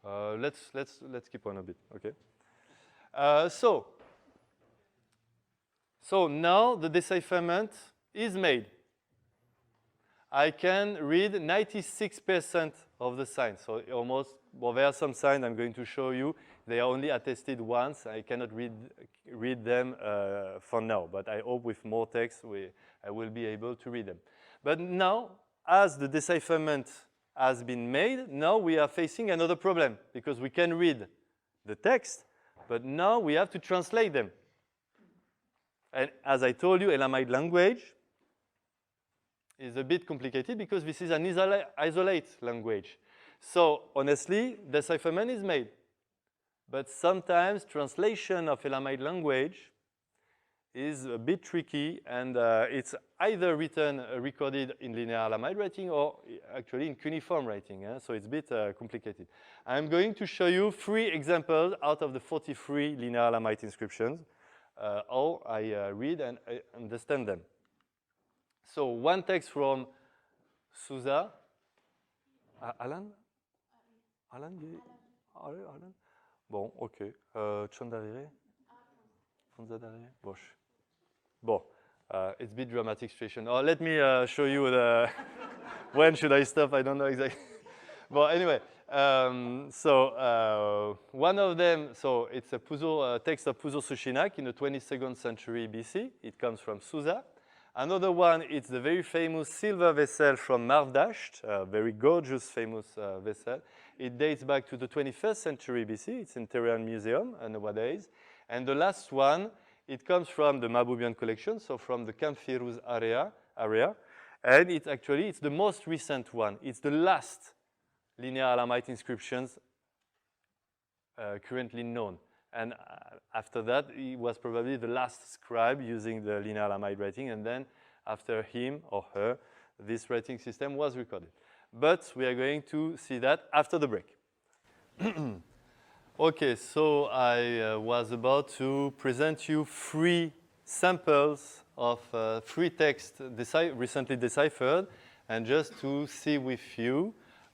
Let's keep on a bit. Okay. So now the decipherment is made. I can read 96% of the signs. So almost, well, there are some signs I'm going to show you. They are only attested once. I cannot read them for now, but I hope with more text I will be able to read them. But now, as the decipherment has been made, now we are facing another problem because we can read the text, but now we have to translate them. And as I told you, Elamite language is a bit complicated because this is an isolate language. So honestly, decipherment is made. But sometimes translation of Elamite language is a bit tricky, and it's either recorded in Linear Elamite writing or actually in cuneiform writing. So it's a bit complicated. I'm going to show you 3 examples out of the 43 Linear Elamite inscriptions, how I read and I understand them. So one text from Susa. Alan? Alan? Alan? Bon, ok. Chandarire? Fonzadarire? Bosh. Bon, it's a bit dramatic situation. Oh, let me show you the when should I stop? I don't know exactly. Well, anyway, one of them, so it's a text of Puzo Sushinak in the 22nd century BC. It comes from Susa. Another one, it's the very famous silver vessel from Marv-Dasht, a very gorgeous, famous vessel. It dates back to the 21st century BC. It's in Tehran Museum nowadays. And the last one, it comes from the Mabubian collection, so from the Camp Firuz area. And it's the most recent one. It's the last Linear Elamite inscriptions currently known. And after that, he was probably the last scribe using the Linear Elamite writing, and then after him or her, this writing system was recorded. But we are going to see that after the break. Okay, so I was about to present you 3 samples of 3 texts recently deciphered, and just to see with you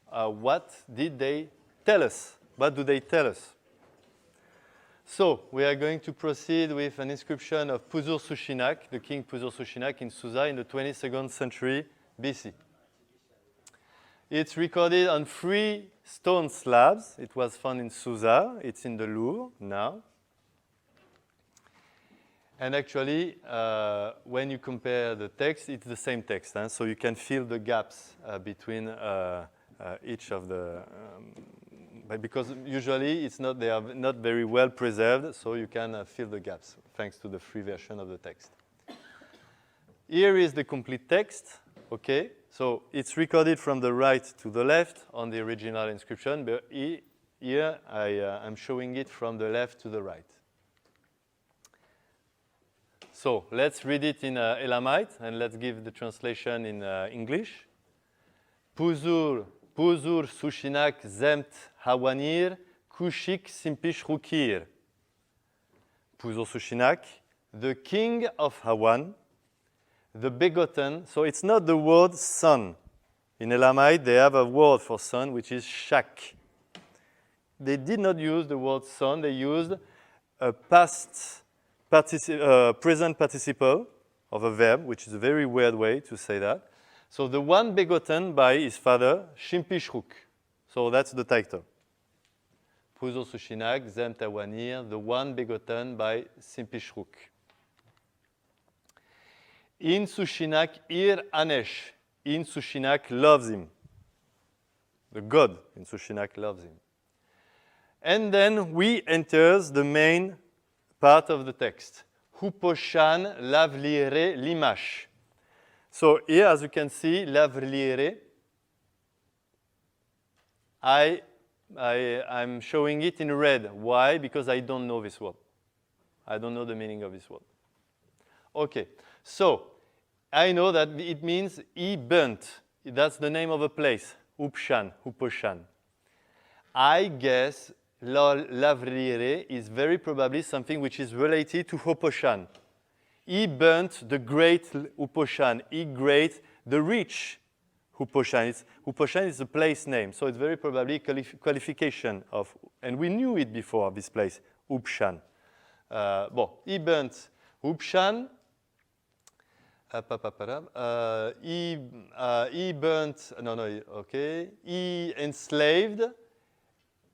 what did they tell us? What do they tell us? So we are going to proceed with an inscription of Puzur Sushinak, the king Puzur Sushinak in Susa in the 22nd century BC. It's recorded on 3 stone slabs. It was found in Susa. It's in the Louvre now. And actually, when you compare the text, it's the same text. So you can feel the gaps between each of the... but because usually they are not very well preserved, so you can fill the gaps thanks to the free version of the text. Here is the complete text. Okay, so it's recorded from the right to the left on the original inscription, but here I'm showing it from the left to the right. So let's read it in Elamite, and let's give the translation in English. Puzur Sushinak zemt hawanir kushik simpish rukir. Puzur Sushinak, the king of Hawan, the begotten. So it's not the word son. In Elamite, they have a word for son, which is shak. They did not use the word son. They used a present participle of a verb, which is a very weird way to say that. So the one begotten by his father, Shimpishruk. So that's the title. Puzur Sushinak, Zem Tawanir, the one begotten by Simpishruk. In Sushinak ir Anesh. In Sushinak loves him. The god in Sushinak loves him. And then we enters the main part of the text. Huposhan lavlire limash. So here, as you can see, lavlire, I'm showing it in red. Why? Because I don't know this word. I don't know the meaning of this word. Okay, so I know that it means he burnt. That's the name of a place, Upshan, Huposhan. I guess lavlire is very probably something which is related to Huposhan. He burnt the great Uposhan. He great the rich Huposhan. Huposhan is a place name, so it's very probably qualification of, and we knew it before, this place, Upshan. He burnt Upshan. He burnt, he enslaved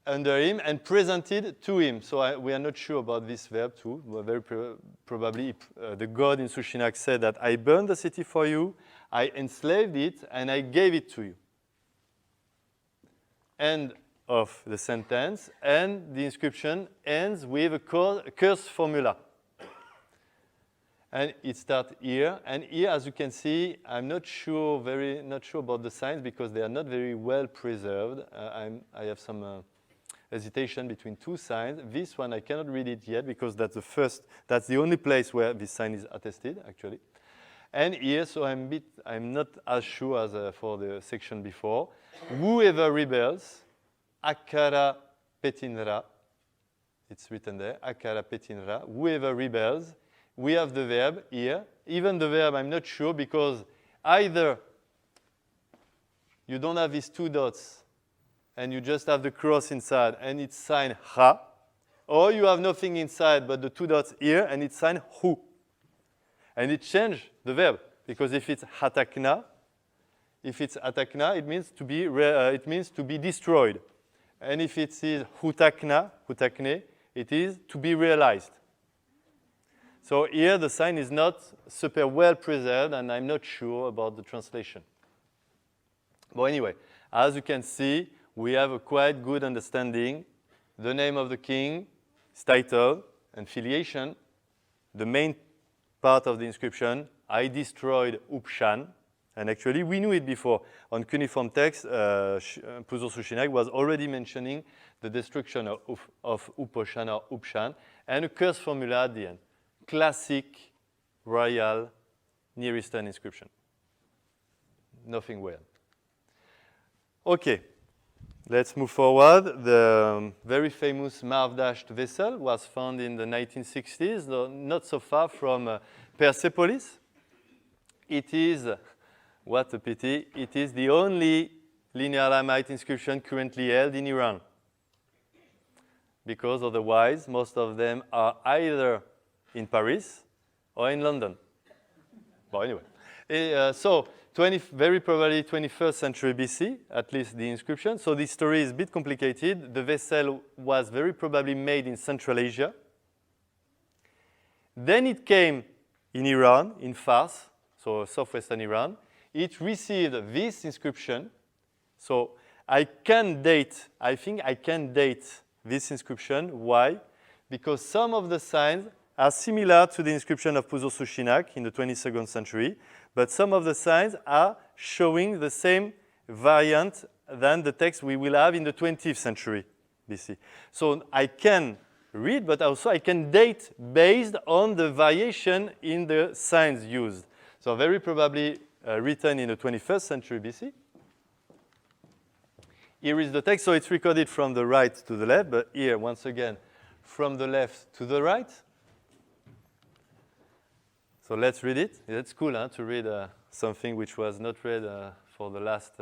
under him and presented to him. So we are not sure about this verb too. Very probably the god in Sushinak said that I burned the city for you, I enslaved it, and I gave it to you. End of the sentence, and the inscription ends with a curse formula. And it starts here. And here, as you can see, I'm not sure about the signs because they are not very well preserved. I have some hesitation between two signs. This one, I cannot read it yet because that's the only place where this sign is attested, actually. And here, so I'm not as sure as for the section before. Whoever rebels, akara petinra. It's written there, akara petinra. Whoever rebels, we have the verb here. Even the verb, I'm not sure because either you don't have these two dots and you just have the cross inside and it's signed ha, or you have nothing inside but the two dots here and it's signed hu. And it changed the verb because if it's hatakna, it means to be destroyed. And if it is hutakne, it is to be realized. So here the sign is not super well preserved and I'm not sure about the translation. But anyway, as you can see, we have a quite good understanding. The name of the king, his title, and filiation. The main part of the inscription, I destroyed Upshan. And actually, we knew it before. On cuneiform text, Pusur-Sushinak was already mentioning the destruction of Uposhan or Upshan, and a curse formula at the end. Classic royal Near Eastern inscription. Nothing weird. Okay, let's move forward. The very famous Marv-Dasht vessel was found in the 1960s, though not so far from Persepolis. It is, what a pity, it is the only Linear Elamite inscription currently held in Iran. Because otherwise, most of them are either in Paris or in London. But anyway, so very probably 21st century BC, at least the inscription. So this story is a bit complicated. The vessel was very probably made in Central Asia. Then it came in Iran, in Fars, so southwestern Iran. It received this inscription. So I think I can date this inscription. Why? Because some of the signs are similar to the inscription of Pusur-Sushinak in the 22nd century, but some of the signs are showing the same variant than the text we will have in the 20th century BC. So I can read, but also I can date based on the variation in the signs used. So very probably written in the 21st century BC. Here is the text, so it's recorded from the right to the left, but here, once again, from the left to the right. So let's read it. It's cool to read something which was not read for the last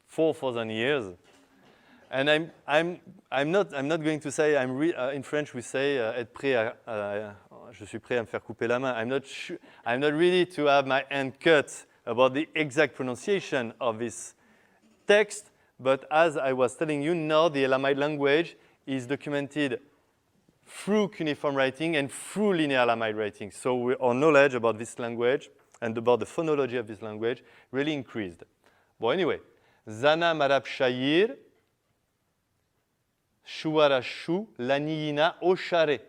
4,000 years. And I'm not going to say in French we say être prêt je suis prêt à me faire couper la main. I'm not ready to have my hand cut about the exact pronunciation of this text, but as I was telling you, now the Elamite language is documented through cuneiform writing and through Linear Elamite writing. So our knowledge about this language and about the phonology of this language really increased. But anyway, Zana Marab-Shayir, Shuarashu, Laniyina, Oshare.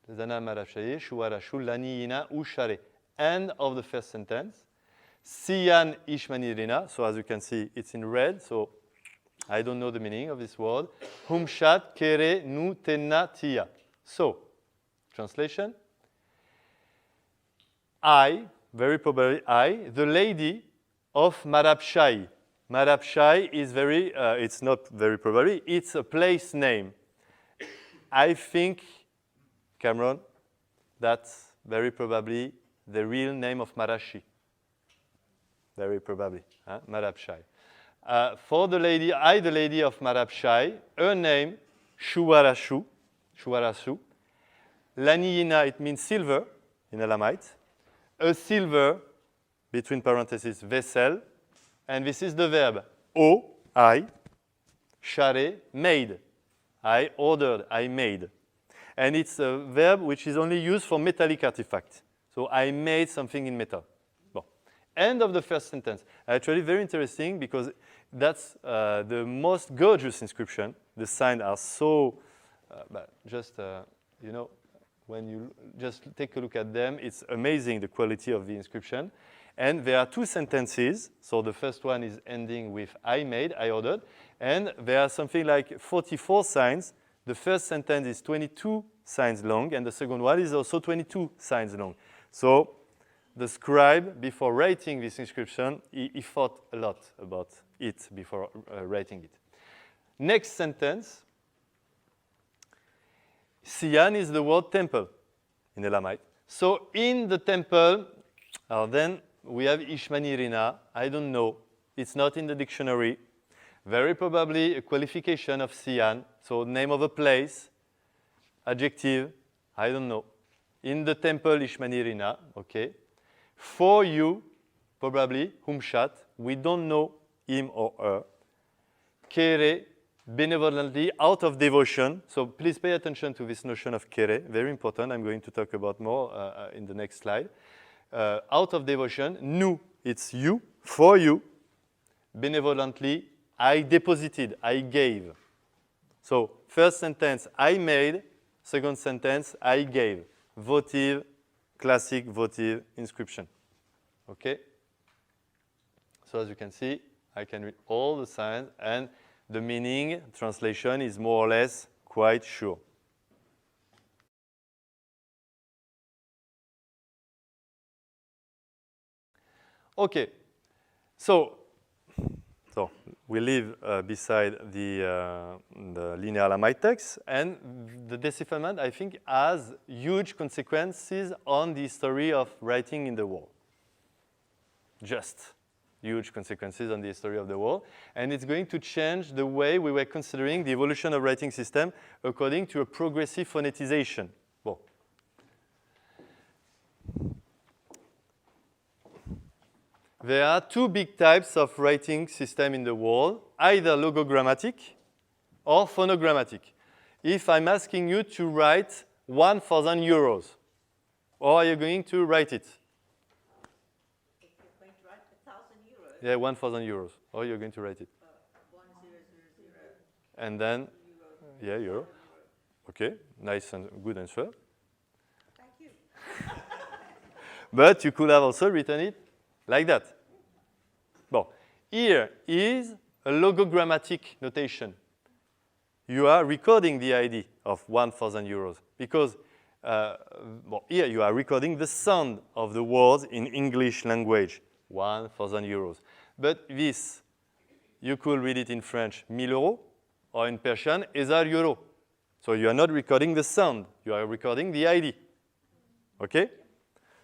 Zana Marab-Shayir, Shuarashu, Laniyina, Ushare. End of the first sentence. Siyan Ishmanirina, so as you can see, it's in red, so I don't know the meaning of this word. Humshat Kere Nu Tenna Tia. So, translation. Very probably the lady of Marab-Shai. Marab-Shai is it's not very probably, it's a place name. I think, Cameron, that's very probably the real name of Marashi. Very probably, Marab-Shai. For the lady, the lady of Marab-Shai, her name, Shuarasu. Laniyina, it means silver in Elamite. A silver, between parentheses, vessel. And this is the verb, I, share, made. I ordered, I made. And it's a verb which is only used for metallic artifacts. So I made something in metal. End of the first sentence. Actually, very interesting because that's the most gorgeous inscription. The signs are so, when you just take a look at them, it's amazing the quality of the inscription. And there are two sentences. So the first one is ending with I made, I ordered. And there are something like 44 signs. The first sentence is 22 signs long, and the second one is also 22 signs long. So the scribe, before writing this inscription, he thought a lot about it before writing it. Next sentence. Sian is the word temple in Elamite. So in the temple, then we have Ishmanirina. I don't know. It's not in the dictionary. Very probably a qualification of Sian. So name of a place, adjective, I don't know. In the temple, Ishmanirina, okay. For you, probably, Humshat. We don't know him or her. Kere, benevolently, out of devotion. So please pay attention to this notion of kere, very important. I'm going to talk about more in the next slide. Out of devotion, nu, it's you, for you. Benevolently, I deposited, I gave. So first sentence, I made. Second sentence, I gave. Votive, classic votive inscription. Okay? So as you can see, I can read all the signs, and the meaning, translation, is more or less quite sure. Okay, so we live beside the Linear Elamite text, and the decipherment, I think, has huge consequences on the history of writing in the world. Just huge consequences on the history of the world, and it's going to change the way we were considering the evolution of writing system according to a progressive phonetization. Well, there are two big types of writing system in the world, either logogrammatic or phonogrammatic. If I'm asking you to write 1,000 euros, how are you going to write it? If you're going to write 1,000 euros. Yeah, 1,000 euros. How are you going to write it? 1000. And then, yeah, euro. Okay, nice and good answer. Thank you. But you could have also written it like that. Well, here is a logogrammatic notation. You are recording the ID of 1,000 euros because here you are recording the sound of the words in English language, 1,000 euros. But this, you could read it in French, 1000 euros, or in Persian, 1000 euro. So you are not recording the sound, you are recording the ID. Okay?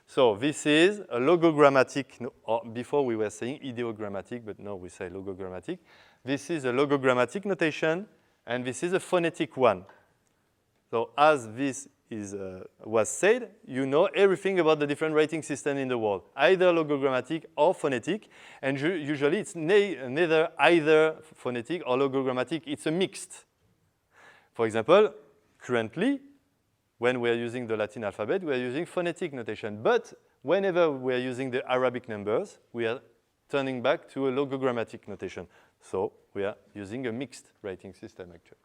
So this is a logogrammatic, or before we were saying ideogrammatic, but now we say logogrammatic. This is a logogrammatic notation, and this is a phonetic one. So as this was said, you know everything about the different writing systems in the world, either logogrammatic or phonetic, and usually it's neither either phonetic or logogrammatic, it's a mixed. For example, currently, when we are using the Latin alphabet, we are using phonetic notation. But whenever we are using the Arabic numbers, we are turning back to a logogrammatic notation. So we are using a mixed writing system, actually.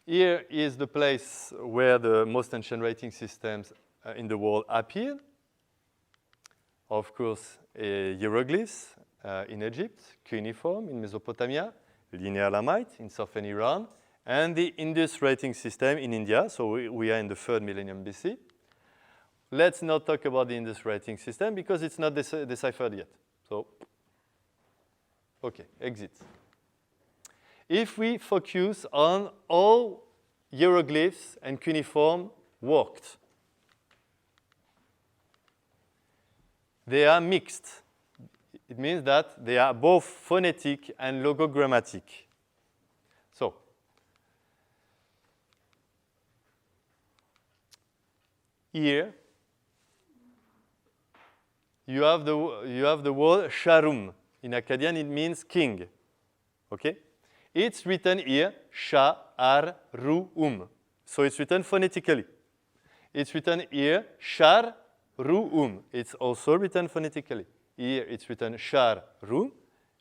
Here is the place where the most ancient writing systems in the world appear. Of course, hieroglyphs in Egypt, cuneiform in Mesopotamia, Linear Elamite in southern Iran, and the Indus writing system in India. So we are in the 3rd millennium BC. Let's not talk about the Indus writing system because it's not deciphered yet. So, okay, exit. If we focus on how hieroglyphs and cuneiform worked, they are mixed. It means that they are both phonetic and logogrammatic. So, here, you have the word sharum. In Akkadian, it means king. Okay? It's written here, sha-ar-ru-um. So it's written phonetically. It's written here, shar-ru-um. It's also written phonetically. Here it's written shar-ru,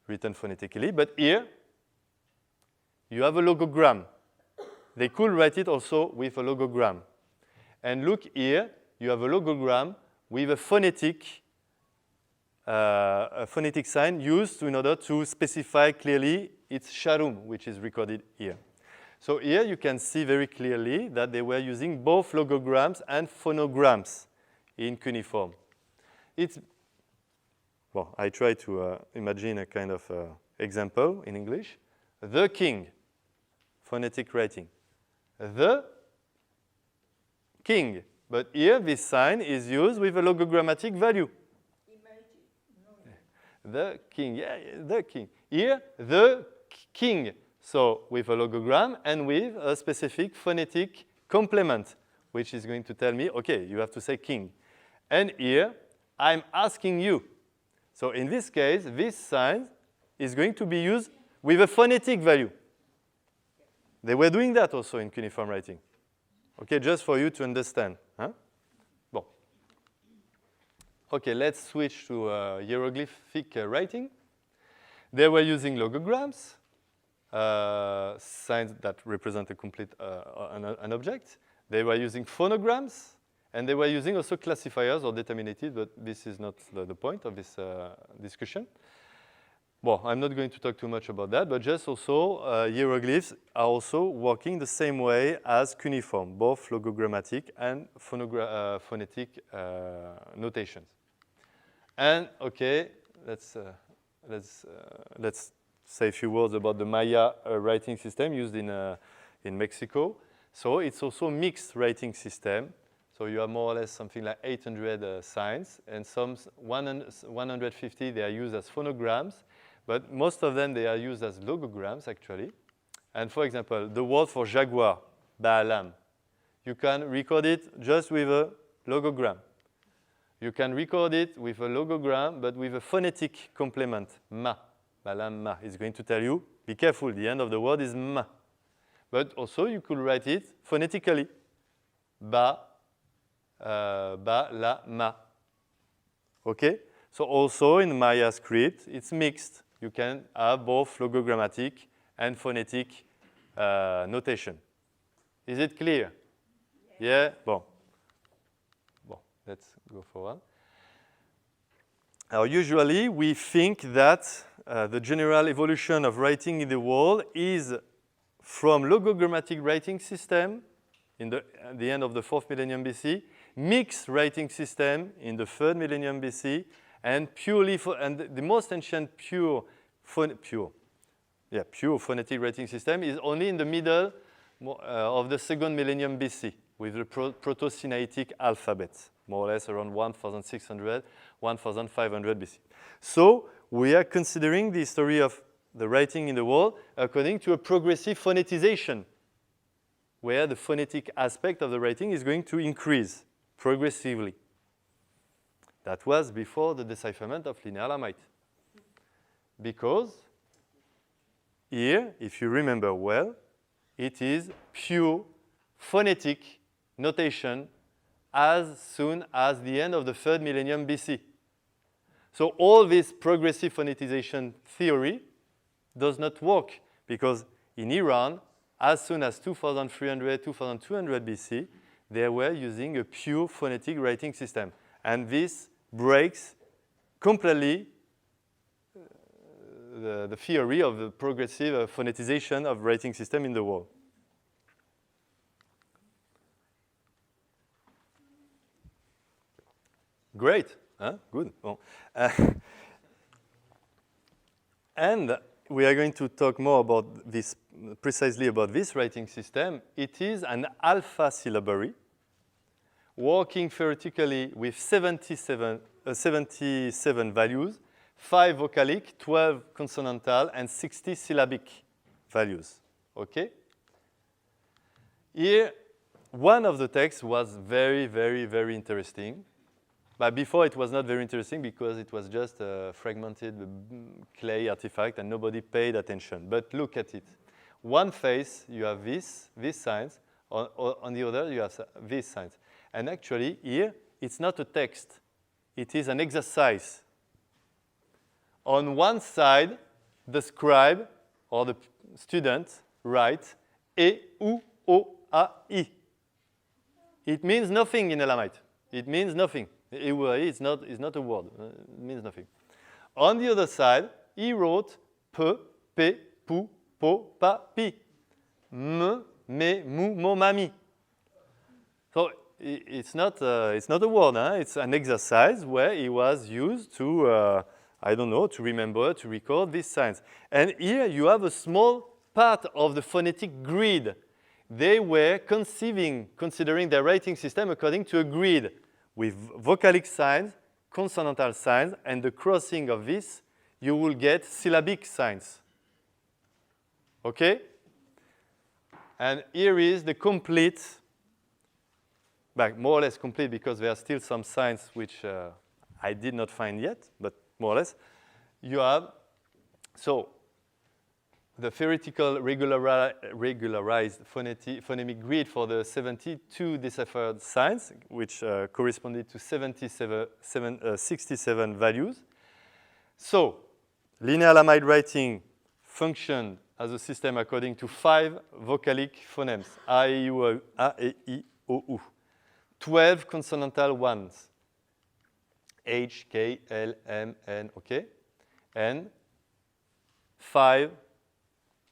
written phonetically. But here, you have a logogram. they could write it also with a logogram. And look here, you have a logogram with a phonetic sign used in order to specify clearly its sharum, which is recorded here. So here you can see very clearly that they were using both logograms and phonograms in cuneiform. Well, I try to imagine a kind of example in English. The king, phonetic writing. The king. But here this sign is used with a logogrammatic value. The king, yeah, the king. Here, the king. So with a logogram and with a specific phonetic complement, which is going to tell me, okay, you have to say king. And here, I'm asking you. So in this case, this sign is going to be used with a phonetic value. They were doing that also in cuneiform writing. Okay, just for you to understand. Huh? Bon. Okay, let's switch to hieroglyphic writing. They were using logograms, signs that represent a complete an object. They were using phonograms, and they were using also classifiers or determinative, but this is not the point of this discussion. Well, I'm not going to talk too much about that, but just also hieroglyphs are also working the same way as cuneiform, both logogrammatic and phonetic notations. And okay, let's say a few words about the Maya writing system used in Mexico. So it's also a mixed writing system. So you have more or less something like 800 signs, and some 150 they are used as phonograms, but most of them they are used as logograms actually. And for example, the word for jaguar, ba'alam, you can record it just with a logogram. You can record it with a logogram, but with a phonetic complement, ma, ba'alam ma. It's going to tell you, be careful, the end of the word is ma. But also you could write it phonetically, ba, la, ma. Okay? So also in Maya script, it's mixed. You can have both logogrammatic and phonetic notation. Is it clear? Yeah? Bon, let's go forward. Now, usually we think that the general evolution of writing in the world is from logogrammatic writing system at the end of the 4th millennium BC, mixed writing system in the 3rd millennium BC, and the most ancient pure phonetic writing system is only in the middle of the 2nd millennium BC with the Proto-Sinaitic alphabet, more or less around 1600, 1500 BC. So we are considering the history of the writing in the world according to a progressive phoneticization, where the phonetic aspect of the writing is going to increase progressively. That was before the decipherment of Linear Elamite. Because here, if you remember well, it is pure phonetic notation as soon as the end of the 3rd millennium BC. So all this progressive phoneticization theory does not work because in Iran, as soon as 2300, 2200 BC, they were using a pure phonetic writing system. And this breaks completely the theory of the progressive phoneticization of writing system in the world. Great, huh? Good. Well, and we are going to talk more about this, precisely about this writing system. It is an alpha syllabary working theoretically with 77 values, 5 vocalic, 12 consonantal, and 60 syllabic values. Okay? Here, one of the texts was very, very, very interesting. But before it was not very interesting because it was just a fragmented clay artifact and nobody paid attention. But look at it. One face, you have these signs. On the other, you have these signs. And actually, here, it's not a text. It is an exercise. On one side, the scribe or the student writes E, U, O-A-I. It means nothing in Elamite. It means nothing. It's not a word. It means nothing. On the other side, he wrote P, P, Pu, Po, Pa, Pi. M, Me, Mu, Mo, Mami. So it's not a word. Huh? It's an exercise where he was used to, I don't know, to remember, to record these signs. And here you have a small part of the phonetic grid. They were considering their writing system according to a grid with vocalic signs, consonantal signs, and the crossing of this, you will get syllabic signs. Okay? And here is the complete, more or less complete, because there are still some signs which I did not find yet, but more or less. You have, so the theoretical regularized phonemic grid for the 72 deciphered signs, which corresponded to 67 values. So, linear Elamite writing functioned as a system according to 5 vocalic phonemes, A, E, I, O, U. 12 consonantal ones, H, K, L, M, N, okay? And 5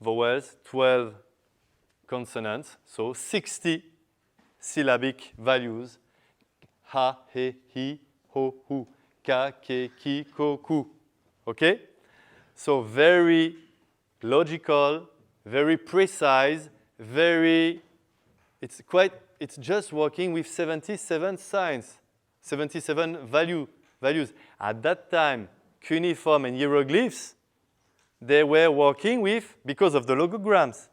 vowels, 12 consonants, so 60 syllabic values, ha, he, ho, hu, ka, ke, ki, ko, ku, okay? So very logical, very precise, it's just working with 77 signs, 77 values. At that time, cuneiform and hieroglyphs, they were working with, because of the logograms,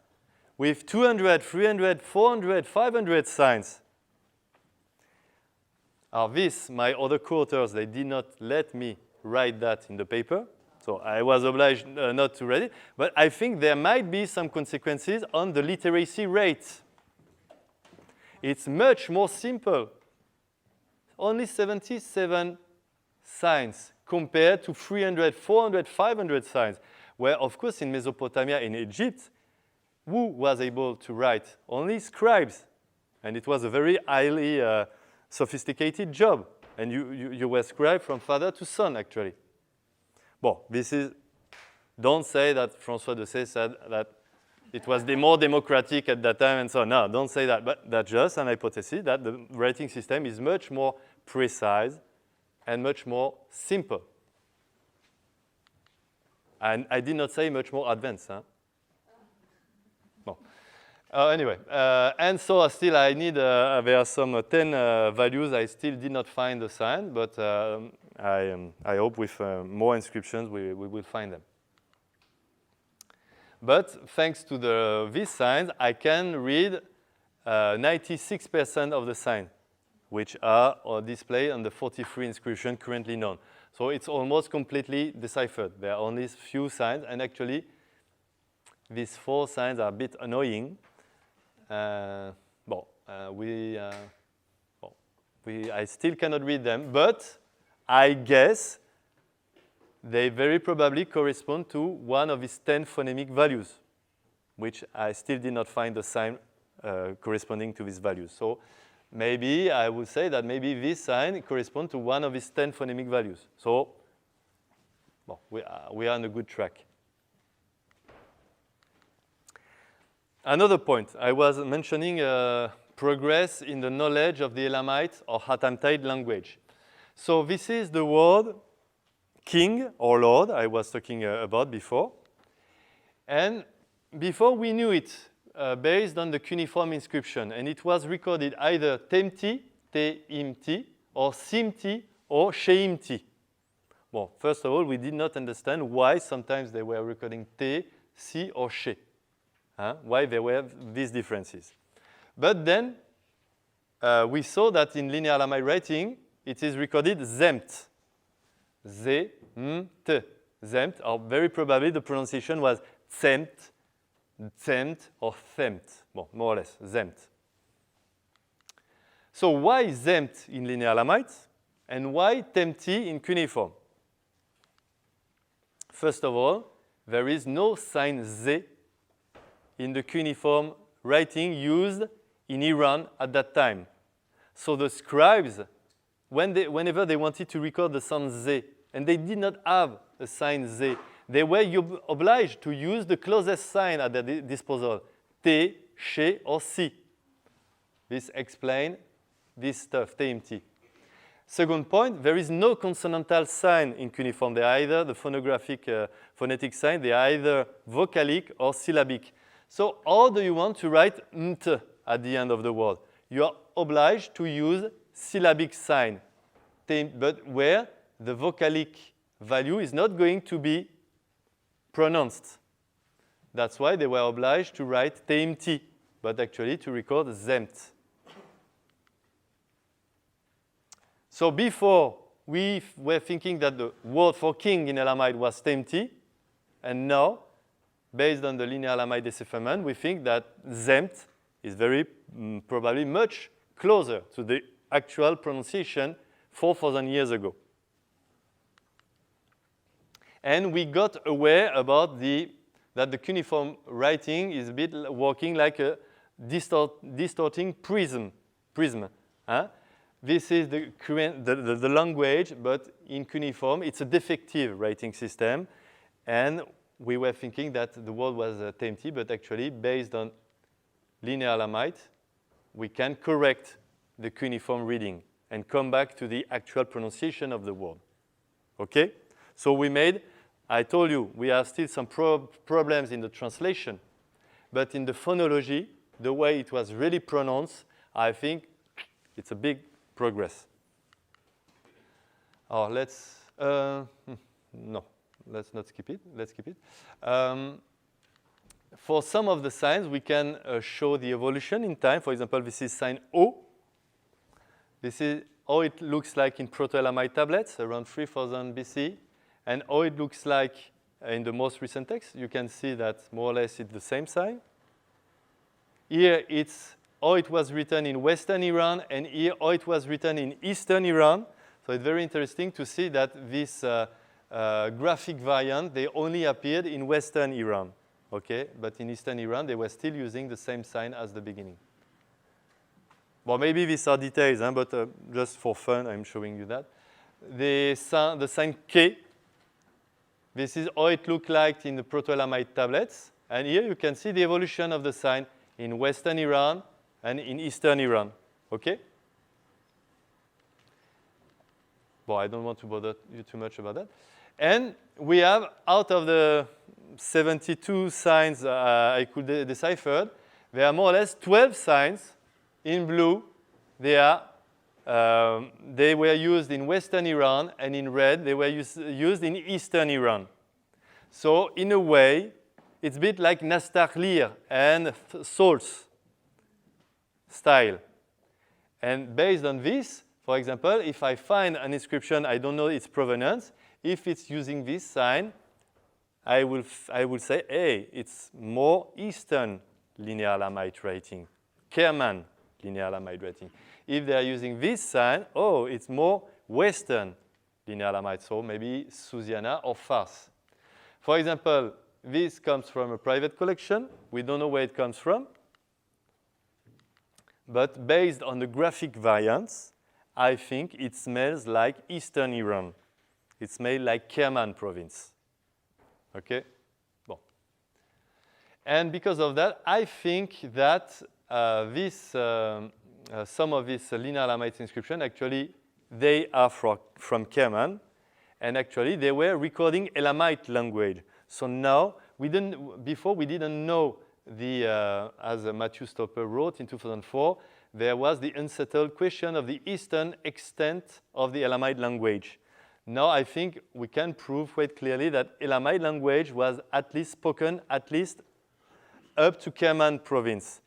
with 200, 300, 400, 500 signs. This, my other co-authors, they did not let me write that in the paper, so I was obliged not to write it, but I think there might be some consequences on the literacy rate. It's much more simple. Only 77 signs compared to 300, 400, 500 signs, where, of course, in Mesopotamia, in Egypt, who was able to write? Only scribes. And it was a very highly sophisticated job. And you were scribe from father to son, actually. Well, this is, don't say that François Desset said that it was more democratic at that time and so on. No, don't say that. But that's just an hypothesis that the writing system is much more precise and much more simple. And I did not say much more advanced. Huh? Well, anyway, and so still I need, there are some 10 values. I still did not find the sign, but I hope with more inscriptions we will find them. But thanks to these signs, I can read 96% of the signs, which are displayed on the 43 inscriptions currently known. So it's almost completely deciphered. There are only few signs, and actually, these 4 signs are a bit annoying. I still cannot read them, but I guess they very probably correspond to one of his 10 phonemic values, which I still did not find the sign corresponding to these values. So maybe I would say that maybe this sign corresponds to one of his 10 phonemic values. So we are on a good track. Another point, I was mentioning progress in the knowledge of the Elamite or Hattamite language. So this is the word king or lord I was talking about before. And before we knew it based on the cuneiform inscription, and it was recorded either temti, te-imti, or simti, or sheimti. Well, first of all, we did not understand why sometimes they were recording te, si, or she. Why there were these differences. But then we saw that in linear Elamite writing, it is recorded zemt. Z-m-t. Zemt, or very probably the pronunciation was tzemt, zemt, or themt. Well, more or less, zemt. So why zemt in linear Elamite, and why temti in cuneiform? First of all, there is no sign z in the cuneiform writing used in Iran at that time. So the scribes, whenever they wanted to record the sound Z, and they did not have a sign Z, they were obliged to use the closest sign at their disposal, T, She, or Si. This explains this stuff, TMT. Second point, there is no consonantal sign in cuneiform. They are either the phonetic sign, they are either vocalic or syllabic. So how do you want to write nt at the end of the word? You are obliged to use syllabic sign, but where the vocalic value is not going to be pronounced. That's why they were obliged to write TMT, but actually to record zemt. So before, we were thinking that the word for king in Elamite was TMT, and now, based on the Linear Elamite decipherment, we think that zemt is very probably much closer to the actual pronunciation 4,000 years ago. And we got aware about that the cuneiform writing is a bit working like a distorting prism. Huh? This is the language, but in cuneiform, it's a defective writing system. And we were thinking that the word was TMT, but actually, based on Linear Elamite, we can correct the cuneiform reading and come back to the actual pronunciation of the word. Okay? So we made, I told you, we have still some problems in the translation, but in the phonology, the way it was really pronounced, I think it's a big progress. Oh, no, let's not skip it. Let's keep it. For some of the signs, we can show the evolution in time. For example, this is sign O. This is how it looks like in Proto-Elamite tablets around 3000 BC, and how it looks like in the most recent text. You can see that more or less it's the same sign. Here it's how it was written in Western Iran, and here how it was written in Eastern Iran. So it's very interesting to see that this graphic variant, they only appeared in Western Iran, okay? But in Eastern Iran, they were still using the same sign as the beginning. Well, maybe these are details, but just for fun, I'm showing you that. The sign K, this is how it looked like in the Proto-Elamite tablets. And here you can see the evolution of the sign in Western Iran and in Eastern Iran, okay? Well, I don't want to bother you too much about that. And we have, out of the 72 signs I could decipher, there are more or less 12 signs in blue. They were used in Western Iran, and in red, they were used in Eastern Iran. So in a way, it's a bit like Nastahlir and Saul's style. And based on this, for example, if I find an inscription, I don't know its provenance, if it's using this sign, I will say, hey, it's more Eastern Linear Elamite writing, Kerman Linear Elamite writing. If they are using this sign, oh, it's more Western Linear Elamite, so maybe Susiana or Fars. For example, this comes from a private collection. We don't know where it comes from. But based on the graphic variants, I think it smells like Eastern Iran. It smells like Kerman province. Okay? Bon. And because of that, I think that some of these Linear Elamite inscriptions, actually, they are from Kerman. And actually, they were recording Elamite language. So now, before we didn't know as Matthew Stopper wrote in 2004, there was the unsettled question of the eastern extent of the Elamite language. Now I think we can prove quite clearly that Elamite language was at least spoken at least up to Kerman province.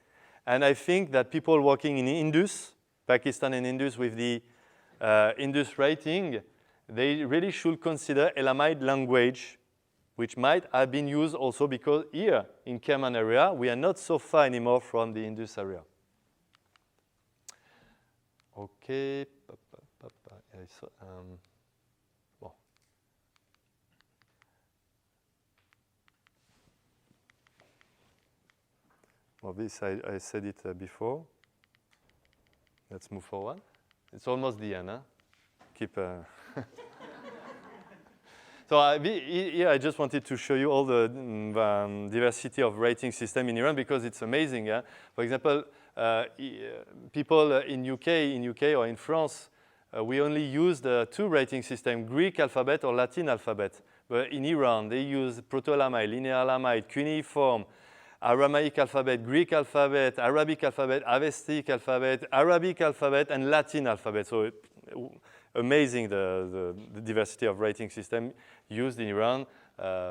And I think that people working in Indus, Pakistan and Indus with the Indus writing, they really should consider Elamite language, which might have been used also because here in Kerman area, we are not so far anymore from the Indus area. Okay. Bon. Well, this, I said it before. Let's move forward. It's almost the end, huh? Keep... So here I just wanted to show you all the diversity of writing system in Iran because it's amazing. Yeah? For example, people in UK or in France, we only use the two writing systems, Greek alphabet or Latin alphabet. But in Iran, they use Proto-Elamite, Linear Elamite, Cuneiform, Aramaic alphabet, Greek alphabet, Arabic alphabet, Avestic alphabet, Arabic alphabet, and Latin alphabet. So amazing the diversity of writing system used in Iran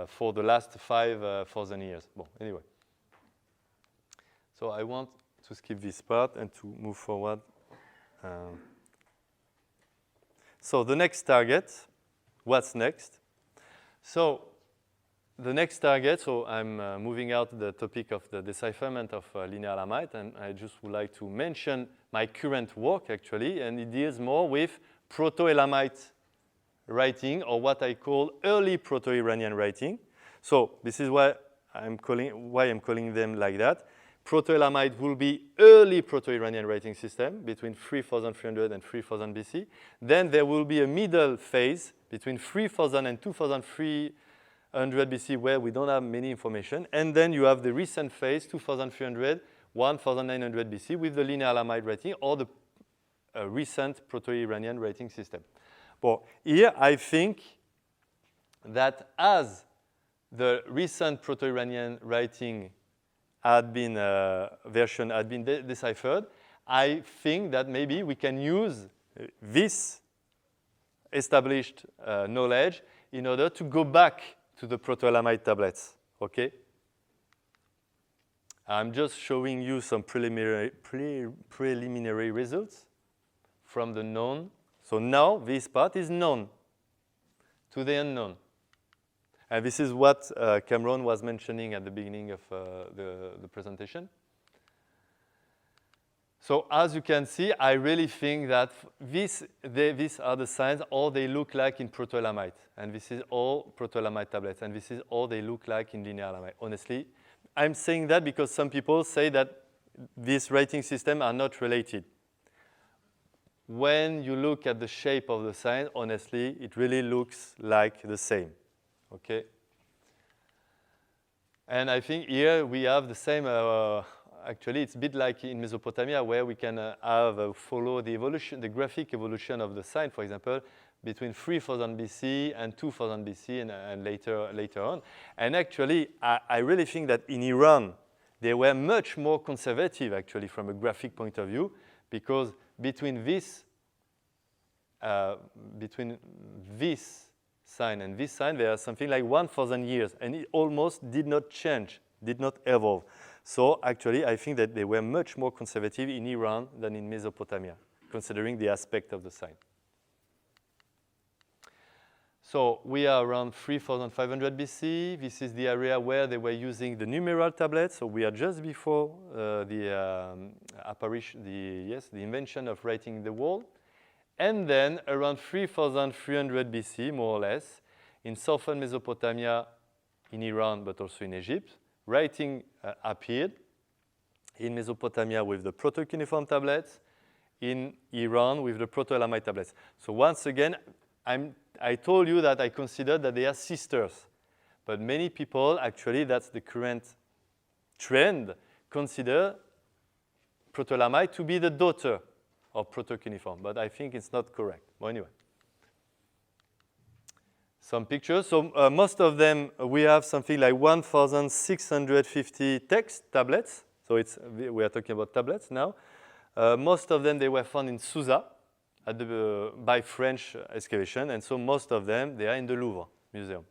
for the last 5,000 years. Well, anyway. So I want to skip this part and to move forward. So the next target, what's next? So the next target, so I'm moving out the topic of the decipherment of Linear Elamite, and I just would like to mention my current work actually, and it deals more with Proto-Elamite writing, or what I call early Proto-Iranian writing. So this is why I'm calling them like that. Proto-Elamite will be early Proto-Iranian writing system between 3300 and 3000 BC. Then there will be a middle phase between 3000 and 2300 BC where we don't have many information. And then you have the recent phase, 2300, 1900 BC with the Linear Elamite writing or the recent Proto-Iranian writing system. But here I think that as the recent Proto-Iranian writing version had been deciphered, I think that maybe we can use this established knowledge in order to go back to the Proto-Elamite tablets, okay? I'm just showing you some preliminary results from the known. So now this part is known to the unknown. And this is what Cameron was mentioning at the beginning of the presentation. So as you can see, I really think that these are the signs, all they look like in Proto-Elamite. And this is all Proto-Elamite tablets. And this is all they look like in Linear Elamite. Honestly, I'm saying that because some people say that these writing systems are not related. When you look at the shape of the sign, honestly, it really looks like the same. Okay. And I think here we have the same, actually it's a bit like in Mesopotamia where we can follow the evolution, the graphic evolution of the sign, for example, between 3000 BC and 2000 BC and later on. And actually, I really think that in Iran, they were much more conservative actually from a graphic point of view because between this sign and this sign, there are something like 1,000 years, and it almost did not change, did not evolve. So actually, I think that they were much more conservative in Iran than in Mesopotamia, considering the aspect of the sign. So we are around 3,500 BC. This is the area where they were using the numeral tablets. So we are just before the invention of writing in the wall. And then around 3,300 BC, more or less, in southern Mesopotamia, in Iran, but also in Egypt, writing appeared. In Mesopotamia with the Proto-Cuneiform tablets, in Iran with the Proto-Elamite tablets. So once again, I told you that I consider that they are sisters. But many people, actually, that's the current trend, consider Proto-Elamite to be the daughter of Proto-Cuneiform, but I think it's not correct. Well, anyway. Some pictures. So most of them, we have something like 1,650 text tablets. So we are talking about tablets now. Most of them, they were found in Susa by French excavation. And so most of them, they are in the Louvre Museum.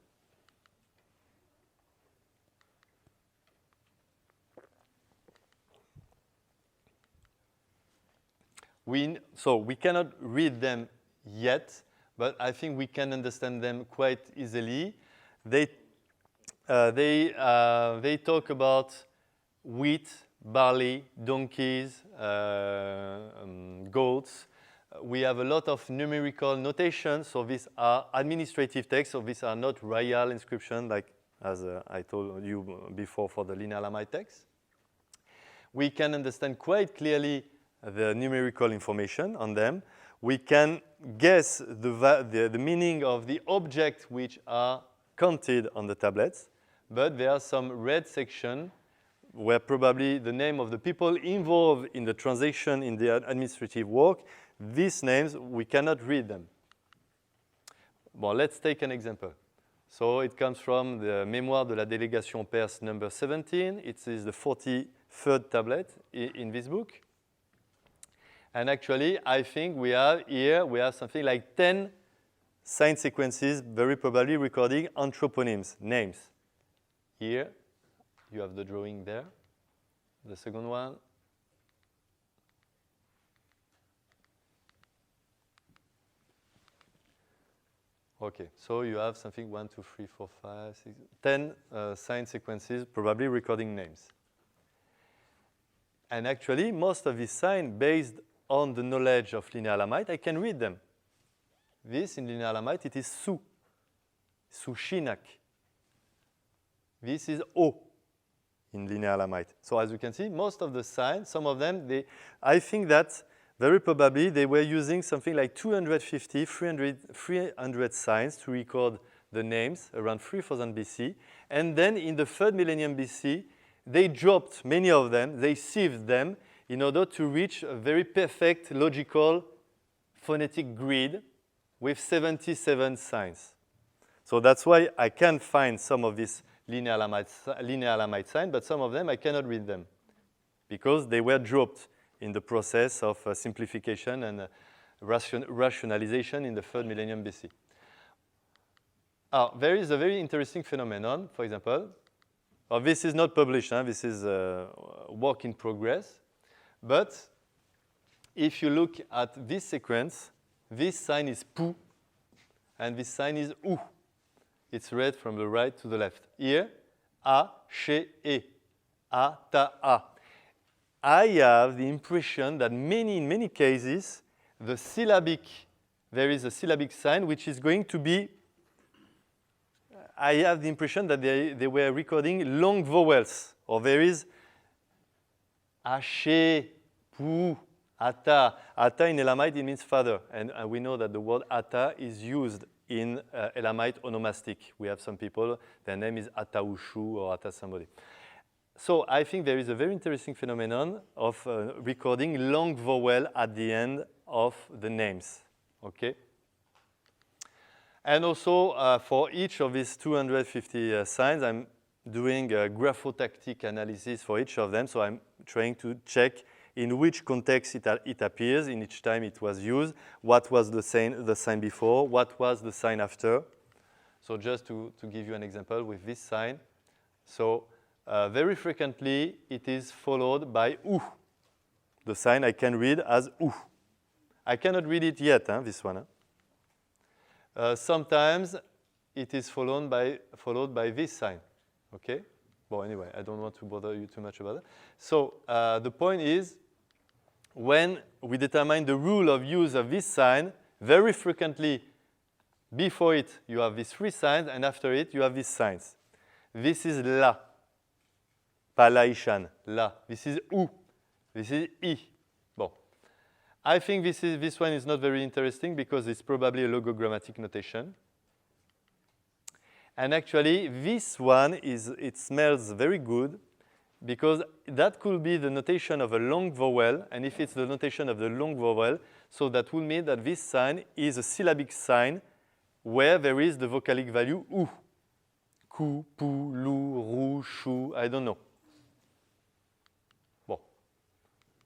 So we cannot read them yet, but I think we can understand them quite easily. They talk about wheat, barley, donkeys, goats. We have a lot of numerical notation, so these are administrative texts, so these are not royal inscriptions like as I told you before for the Linear Elamite text. we can understand quite clearly the numerical information on them. We can guess the meaning of the objects which are counted on the tablets, but there are some red sections where probably the name of the people involved in the transaction in the administrative work, these names, we cannot read them. Well, let's take an example. So it comes from the Mémoire de la Délégation Perse number 17. It is the 43rd tablet in this book. And actually, I think we have something like 10 sign sequences, very probably recording anthroponyms, names. Here, you have the drawing there. The second one. Okay, so you have something 1, 2, 3, 4, 5, 6, 10 sign sequences, probably recording names. And actually, most of these signs, based on the knowledge of Linear Elamite, I can read them. This, in Linear Elamite, it is Su, Sushinak. This is O in Linear Elamite. So as you can see, most of the signs, some of them, I think that very probably they were using something like 250, 300 signs to record the names around 3000 BC. And then in the 3rd millennium BC, they dropped many of them, they sieved them in order to reach a very perfect logical phonetic grid with 77 signs. So that's why I can find some of these Linear Elamite signs, but some of them I cannot read them because they were dropped in the process of simplification and rationalization in the 3rd millennium BC. There is a very interesting phenomenon, for example. This is not published, this is a work in progress. But if you look at this sequence, this sign is Pu, and this sign is U. It's read from the right to the left. Here, A, She, E, A, Ta, A. I have the impression that in many cases, there is a syllabic sign which is going to be, I have the impression that they were recording long vowels, or there is Ashe, Pu, Ata. Ata in Elamite, it means father. And we know that the word Ata is used in Elamite onomastic. We have some people, their name is Ataushu or Ata somebody. So I think there is a very interesting phenomenon of recording long vowel at the end of the names. Okay? And also for each of these 250 signs, I'm doing a graphotactic analysis for each of them. So I'm trying to check in which context it appears, in each time it was used, what was the sign before, what was the sign after. So just to give you an example with this sign. So very frequently it is followed by U. The sign I can read as U. I cannot read it yet, this one. Sometimes it is followed by this sign. Okay? Well, anyway, I don't want to bother you too much about it. So the point is, when we determine the rule of use of this sign, very frequently before it you have these 3 signs, and after it you have these signs. This is La, Palaishan, La. This is U. This is I. Bon. I think this one is not very interesting because it's probably a logogrammatic notation. And actually, this one it smells very good because that could be the notation of a long vowel. And if it's the notation of the long vowel, so that will mean that this sign is a syllabic sign where there is the vocalic value U. Ku, pu, lu, ru, shu, I don't know. Well,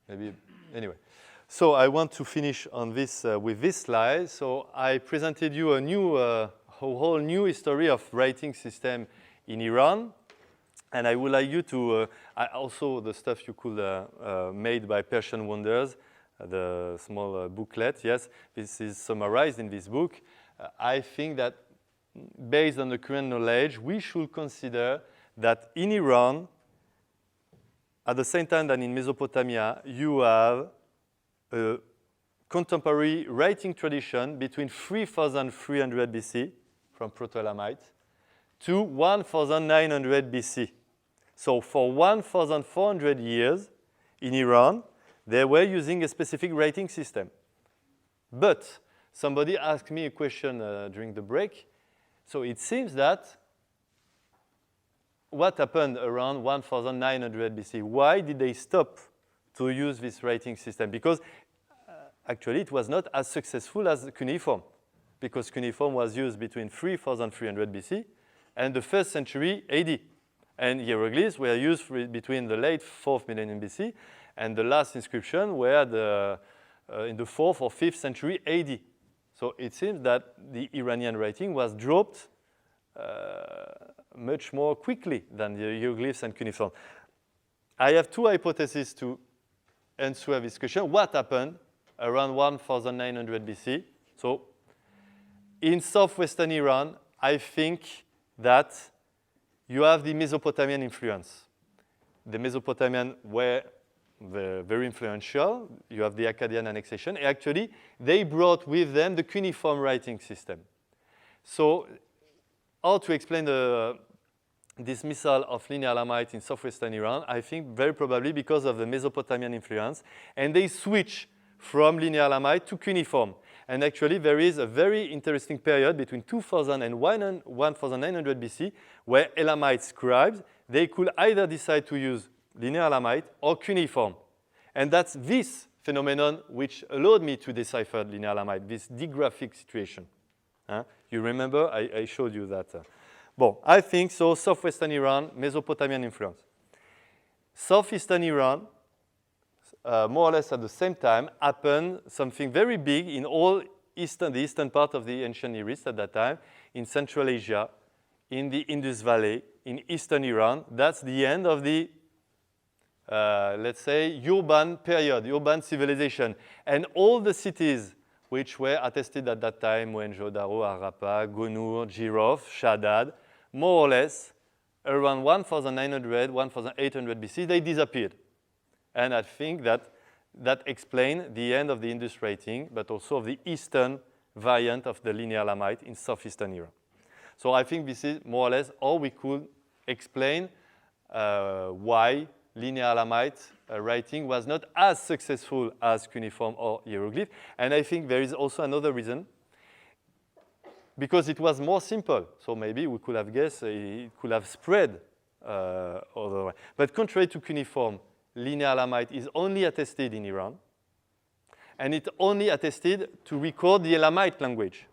maybe, anyway. So I want to finish on this with this slide. So I presented you a whole new history of writing system in Iran. And I would like you to, also the stuff you could made by Persian Wonders, the small booklet, yes, this is summarized in this book. I think that based on the current knowledge, we should consider that in Iran, at the same time that in Mesopotamia, you have a contemporary writing tradition between 3300 BC from Proto-Elamite to 1900 BC. So for 1,400 years, in Iran, they were using a specific writing system. But somebody asked me a question during the break. So it seems that what happened around 1900 BC? Why did they stop to use this writing system? Because actually it was not as successful as cuneiform, because cuneiform was used between 3300 BC and the 1st century AD. And hieroglyphs were used between the late 4th millennium BC and the last inscription were in the 4th or 5th century AD. So it seems that the Iranian writing was dropped much more quickly than the hieroglyphs and cuneiform. I have two hypotheses to answer this question. What happened around 1900 BC? So in southwestern Iran, I think that you have the Mesopotamian influence. The Mesopotamian were very influential. You have the Akkadian annexation. Actually, they brought with them the cuneiform writing system. So how to explain the dismissal of Linear Elamite in southwestern Iran? I think very probably because of the Mesopotamian influence. And they switch from Linear Elamite to cuneiform. And actually, there is a very interesting period between 2000 and 1900 BC where Elamite scribes, they could either decide to use Linear Elamite or cuneiform. And that's this phenomenon which allowed me to decipher Linear Elamite, this digraphic situation. You remember? I showed you that. Well, I think so. Southwestern Iran, Mesopotamian influence. Southeastern Iran, more or less at the same time, happened something very big in all the eastern part of the ancient Near East at that time, in Central Asia, in the Indus Valley, in eastern Iran. That's the end of the, let's say, urban period, urban civilization. And all the cities which were attested at that time, Mohenjo-Daro, Harappa, Gonur, Jirov, Shaddad, more or less, around 1900, 1800 BC, they disappeared. And I think that explains the end of the Indus writing, but also of the eastern variant of the Linear Elamite in southeastern Iran. So I think this is more or less how we could explain why Linear Elamite writing was not as successful as cuneiform or hieroglyph. And I think there is also another reason, because it was more simple. So maybe we could have guessed it could have spread otherwise. But contrary to cuneiform, Linear Elamite is only attested in Iran, and it only attested to record the Elamite language.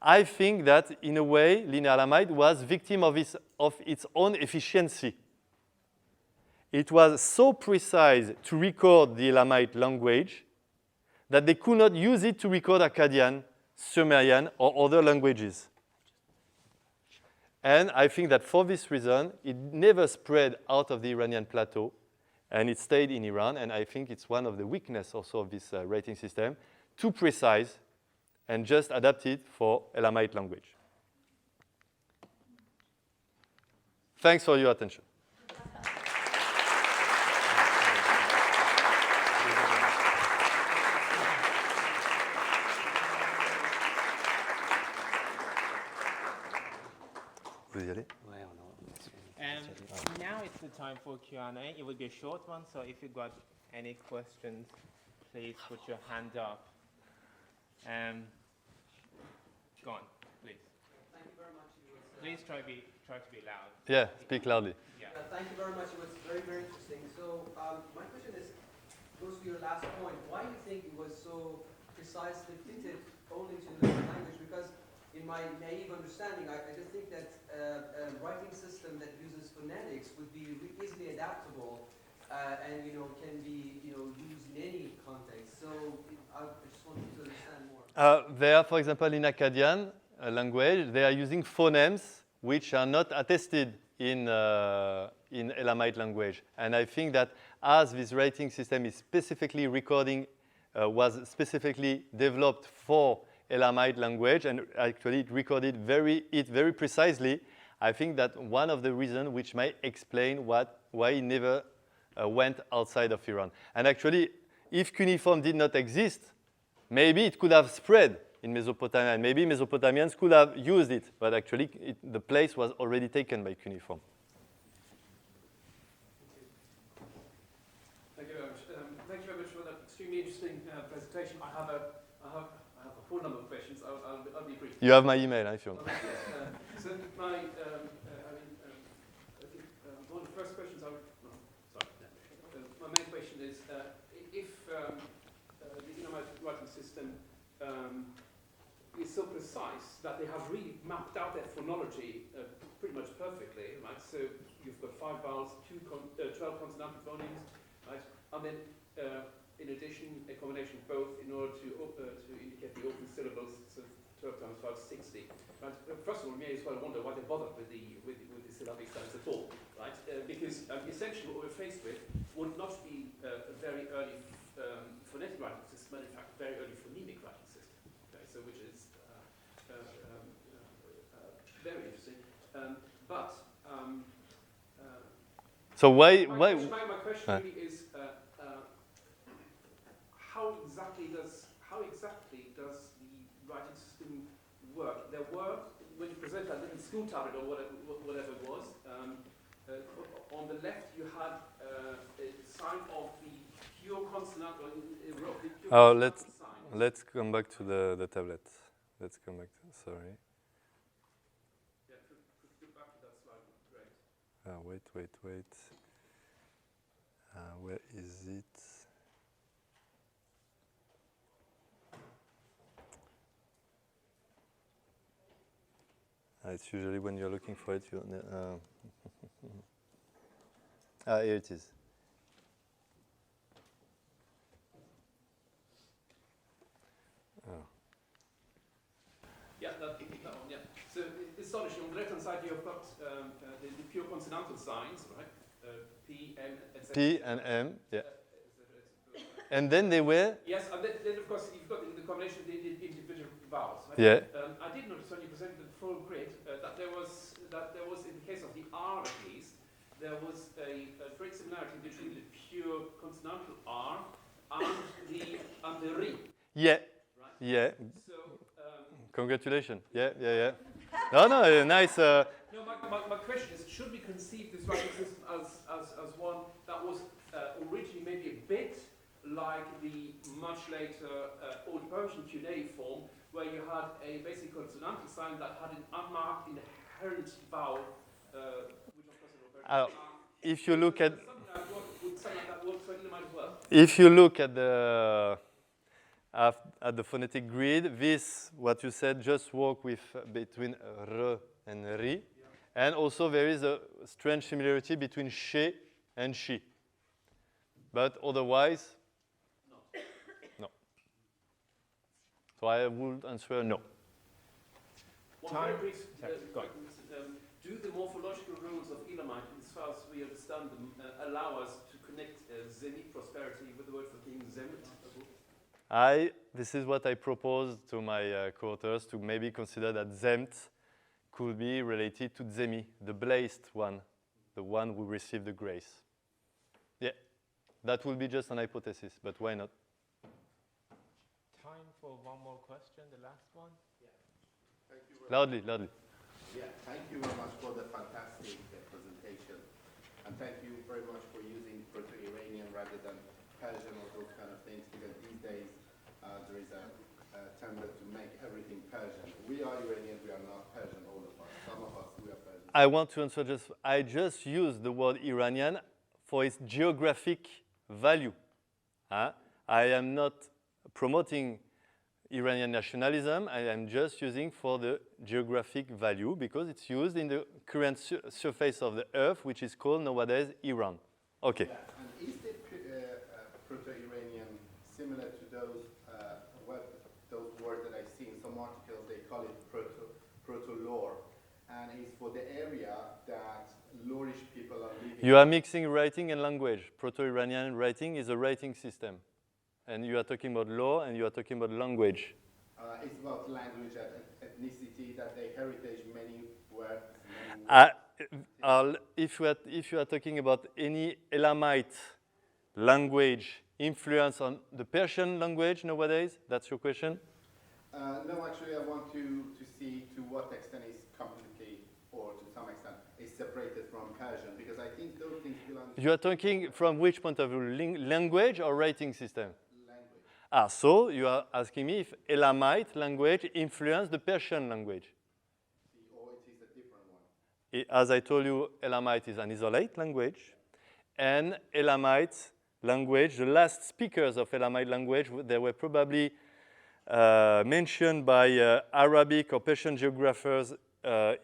I think that, in a way, Linear Elamite was victim of its own efficiency. It was so precise to record the Elamite language that they could not use it to record Akkadian, Sumerian, or other languages. And I think that for this reason, it never spread out of the Iranian plateau, and it stayed in Iran. And I think it's one of the weaknesses also of this writing system, too precise and just adapted for Elamite language. Thanks for your attention. Vous y allez? Now it's the time for Q&A. It will be a short one, so if you've got any questions, please put your hand up. Go on, please. Thank you very much. Please try to be loud. Yeah, speak loudly. Yeah. Thank you very much. It was very, very interesting. So my question goes to your last point. Why do you think it was so precisely fitted only to the language? Because in my naive understanding, I just think that a writing system that uses phonetics would be easily adaptable and can be used in any context. So I just wanted to understand more. There, for example, in Akkadian language, they are using phonemes which are not attested in Elamite language. And I think that as this writing system is specifically was specifically developed for Elamite language, and actually it recorded very precisely, I think that one of the reasons which might explain why it never went outside of Iran. And actually, if cuneiform did not exist, maybe it could have spread in Mesopotamia, and maybe Mesopotamians could have used it, but actually the place was already taken by cuneiform. Thank you very much. extremely interesting presentation. I have a whole number of questions. I'll be brief. You have my email, if you want. Yes. So my, I think one of the first questions I would, my main question is, if the Elamite writing system is so precise that they have really mapped out their phonology pretty much perfectly, right? So you've got 5 vowels, 12 consonantal phonemes, right? And then, in addition, a combination of both in order to indicate the open syllables, so 12 times 5 is 60. Right? First of all, you may as well wonder why they bothered with the syllabic signs at all, right? Because essentially what we're faced with would not be a very early phonetic writing system, but in fact a very early phonemic writing system. Okay? So which is very interesting. So my question really is how exactly does the writing system work? There were, when you present that little school tablet or whatever it was, on the left you had a sign of the pure consonant or the pure consonant sign. Let's come back to the tablet. Let's come back to, sorry. Yeah, could go back to that slide, great. Wait. Where is it? It's usually when you're looking for it. Here it is. Yeah, that one, yeah. So it's astonishing. On the left-hand side, you've got the pure consonantal signs, right? P, M, etc. P and M, yeah. And then they were? Yes, and then of course you've got the combination of the individual vowels. Right? Yeah. I did notice when you presented the full grid that there was, in the case of the R at least, there was a great similarity between the pure consonantal R and the R. Yeah. Right? Yeah. So. Congratulations. Yeah. No, nice. No, my question is, should we conceive this writing system as one that was originally maybe a bit like the much later Old Persian cuneiform, where you had a basic consonantal sign that had an unmarked inherent vowel, which of course is Old Persian. If you look at, would something like that work for Elamite as well? if you look at the phonetic grid, this, what you said, just work with between R and Ri. And also there is a strange similarity between she and she. But otherwise, no. So I would answer no. One very brief, do the morphological rules of Elamite, as far as we understand them, allow us to connect Zenit prosperity with the word for king Zemit? This is what I proposed to my co-authors, to maybe consider that Zemt could be related to Zemi, the blessed one, the one who received the grace. Yeah, that will be just an hypothesis, but why not? Time for one more question, the last one. Yeah. Thank you very Loudly. Yeah, thank you very much for the fantastic presentation. And thank you very much for using Proto-Iranian rather than Persian or those kind of things, because these days there is a tendency to make everything Persian. We are Iranian, we are not Persian, all of us. Some of us, we are Persian. I want to answer I just used the word Iranian for its geographic value. I am not promoting Iranian nationalism. I am just using for the geographic value because it's used in the current surface of the earth, which is called nowadays Iran. Okay. Yeah. And is the Proto-Iranian similar to those words that I see in some articles? They call it Proto-Lore, and it's for the area that Lorish people are living. You are mixing writing and language. Proto-Iranian writing is a writing system. And you are talking about law and you are talking about language. It's about language and ethnicity, that the heritage, many words. If you are talking about any Elamite language influence on the Persian language nowadays, that's your question? No, actually, I want to see to what extent it's completely, or to some extent, is separated from Persian, because I think those things belong. You are talking from which point of view, language or writing system? So you are asking me if Elamite language influenced the Persian language. Or it is a different one? As I told you, Elamite is an isolate language, and Elamite language, the last speakers of Elamite language, they were probably mentioned by Arabic or Persian geographers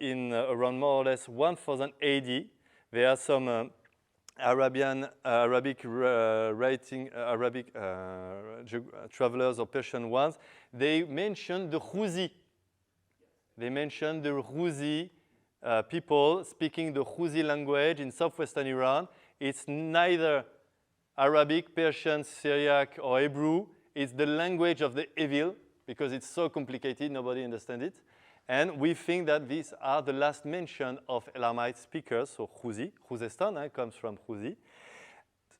in around more or less 1000 AD. There are some Arabic travelers or Persian ones. They mentioned the Khuzi. They mentioned the Khuzi people speaking the Khuzi language in southwestern Iran. It's neither Arabic, Persian, Syriac, or Hebrew. It's the language of the evil because it's so complicated, nobody understands it. And we think that these are the last mention of Elamite speakers, so Khuzi. Khuzestan comes from Khuzi.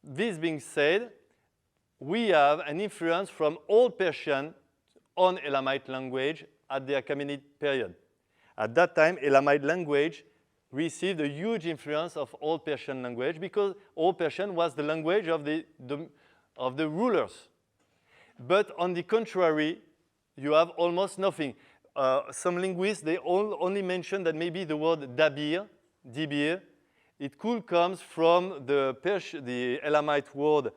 This being said, we have an influence from Old Persian on Elamite language at the Achaemenid period. At that time, Elamite language received a huge influence of Old Persian language because Old Persian was the language of the rulers. But on the contrary, you have almost nothing. Some linguists, they only mention that maybe the word dabir, dibir, it could come from the Elamite word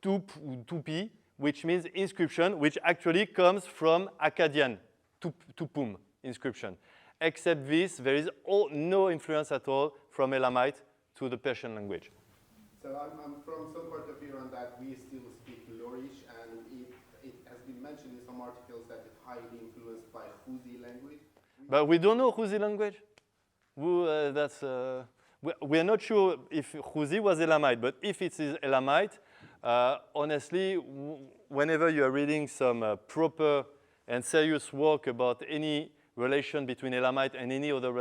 tupi, which means inscription, which actually comes from Akkadian, tupum inscription. Except this, there is no influence at all from Elamite to the Persian language. So I'm from some part of Iran that we still speak Lorish, and it has been mentioned in some articles that it's highly influenced by Khuzi language. But we don't know Khuzi language. We are not sure if Khuzi was Elamite, but if it is Elamite, honestly, whenever you are reading some proper and serious work about any relation between Elamite and any other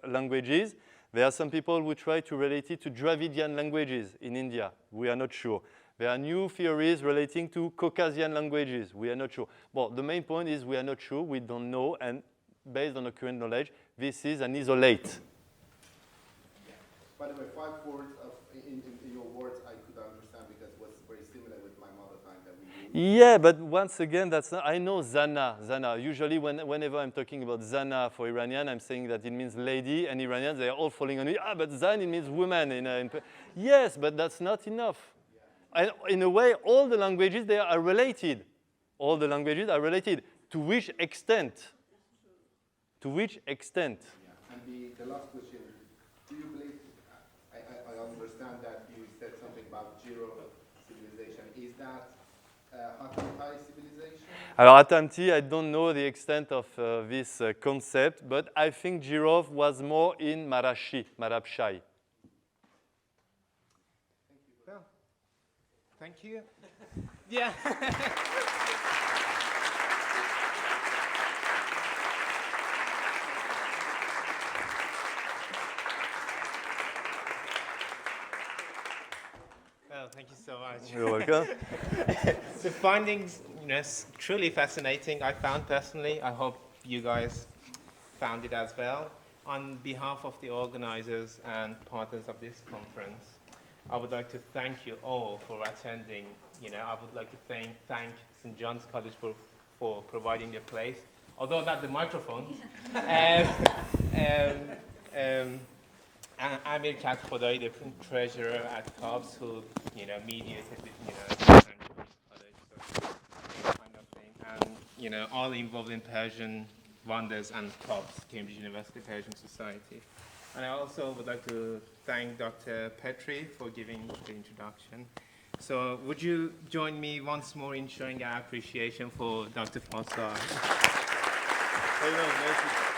languages, there are some people who try to relate it to Dravidian languages in India. We are not sure. There are new theories relating to Caucasian languages. We are not sure. Well, the main point is we are not sure. We don't know. And based on the current knowledge, this is an isolate. By the way, 5 words in your words I could understand because it was very similar with my mother tongue that we use. Yeah, but once again, that's not, I know Zana. Usually whenever I'm talking about Zana for Iranian, I'm saying that it means lady, and Iranians, they are all falling on me. But Zan, it means woman. Yes, but that's not enough. And in a way, all the languages, they are related. All the languages are related. To which extent? To which extent? Yeah. And the last question, do you believe, I understand that you said something about Giro civilization. Is that Hatantai civilization? Alors, Atamti, I don't know the extent of this concept, but I think Jirov was more in Marabshai. Well, thank you. Yeah. Well, thank you so much. You're welcome. The findings, truly fascinating. I found personally. I hope you guys found it as well. On behalf of the organizers and partners of this conference, I would like to thank you all for attending. I would like to thank St. John's College for providing the place, although not the microphone. Amir Kat Khodai, the treasurer at COBS, who mediated with St. John's College, so that kind of thing, and all involved in Persian wonders and COBS, Cambridge University Persian Society. And I also would like to thank Dr. Petri for giving the introduction. So would you join me once more in showing our appreciation for Dr. François? Very nice.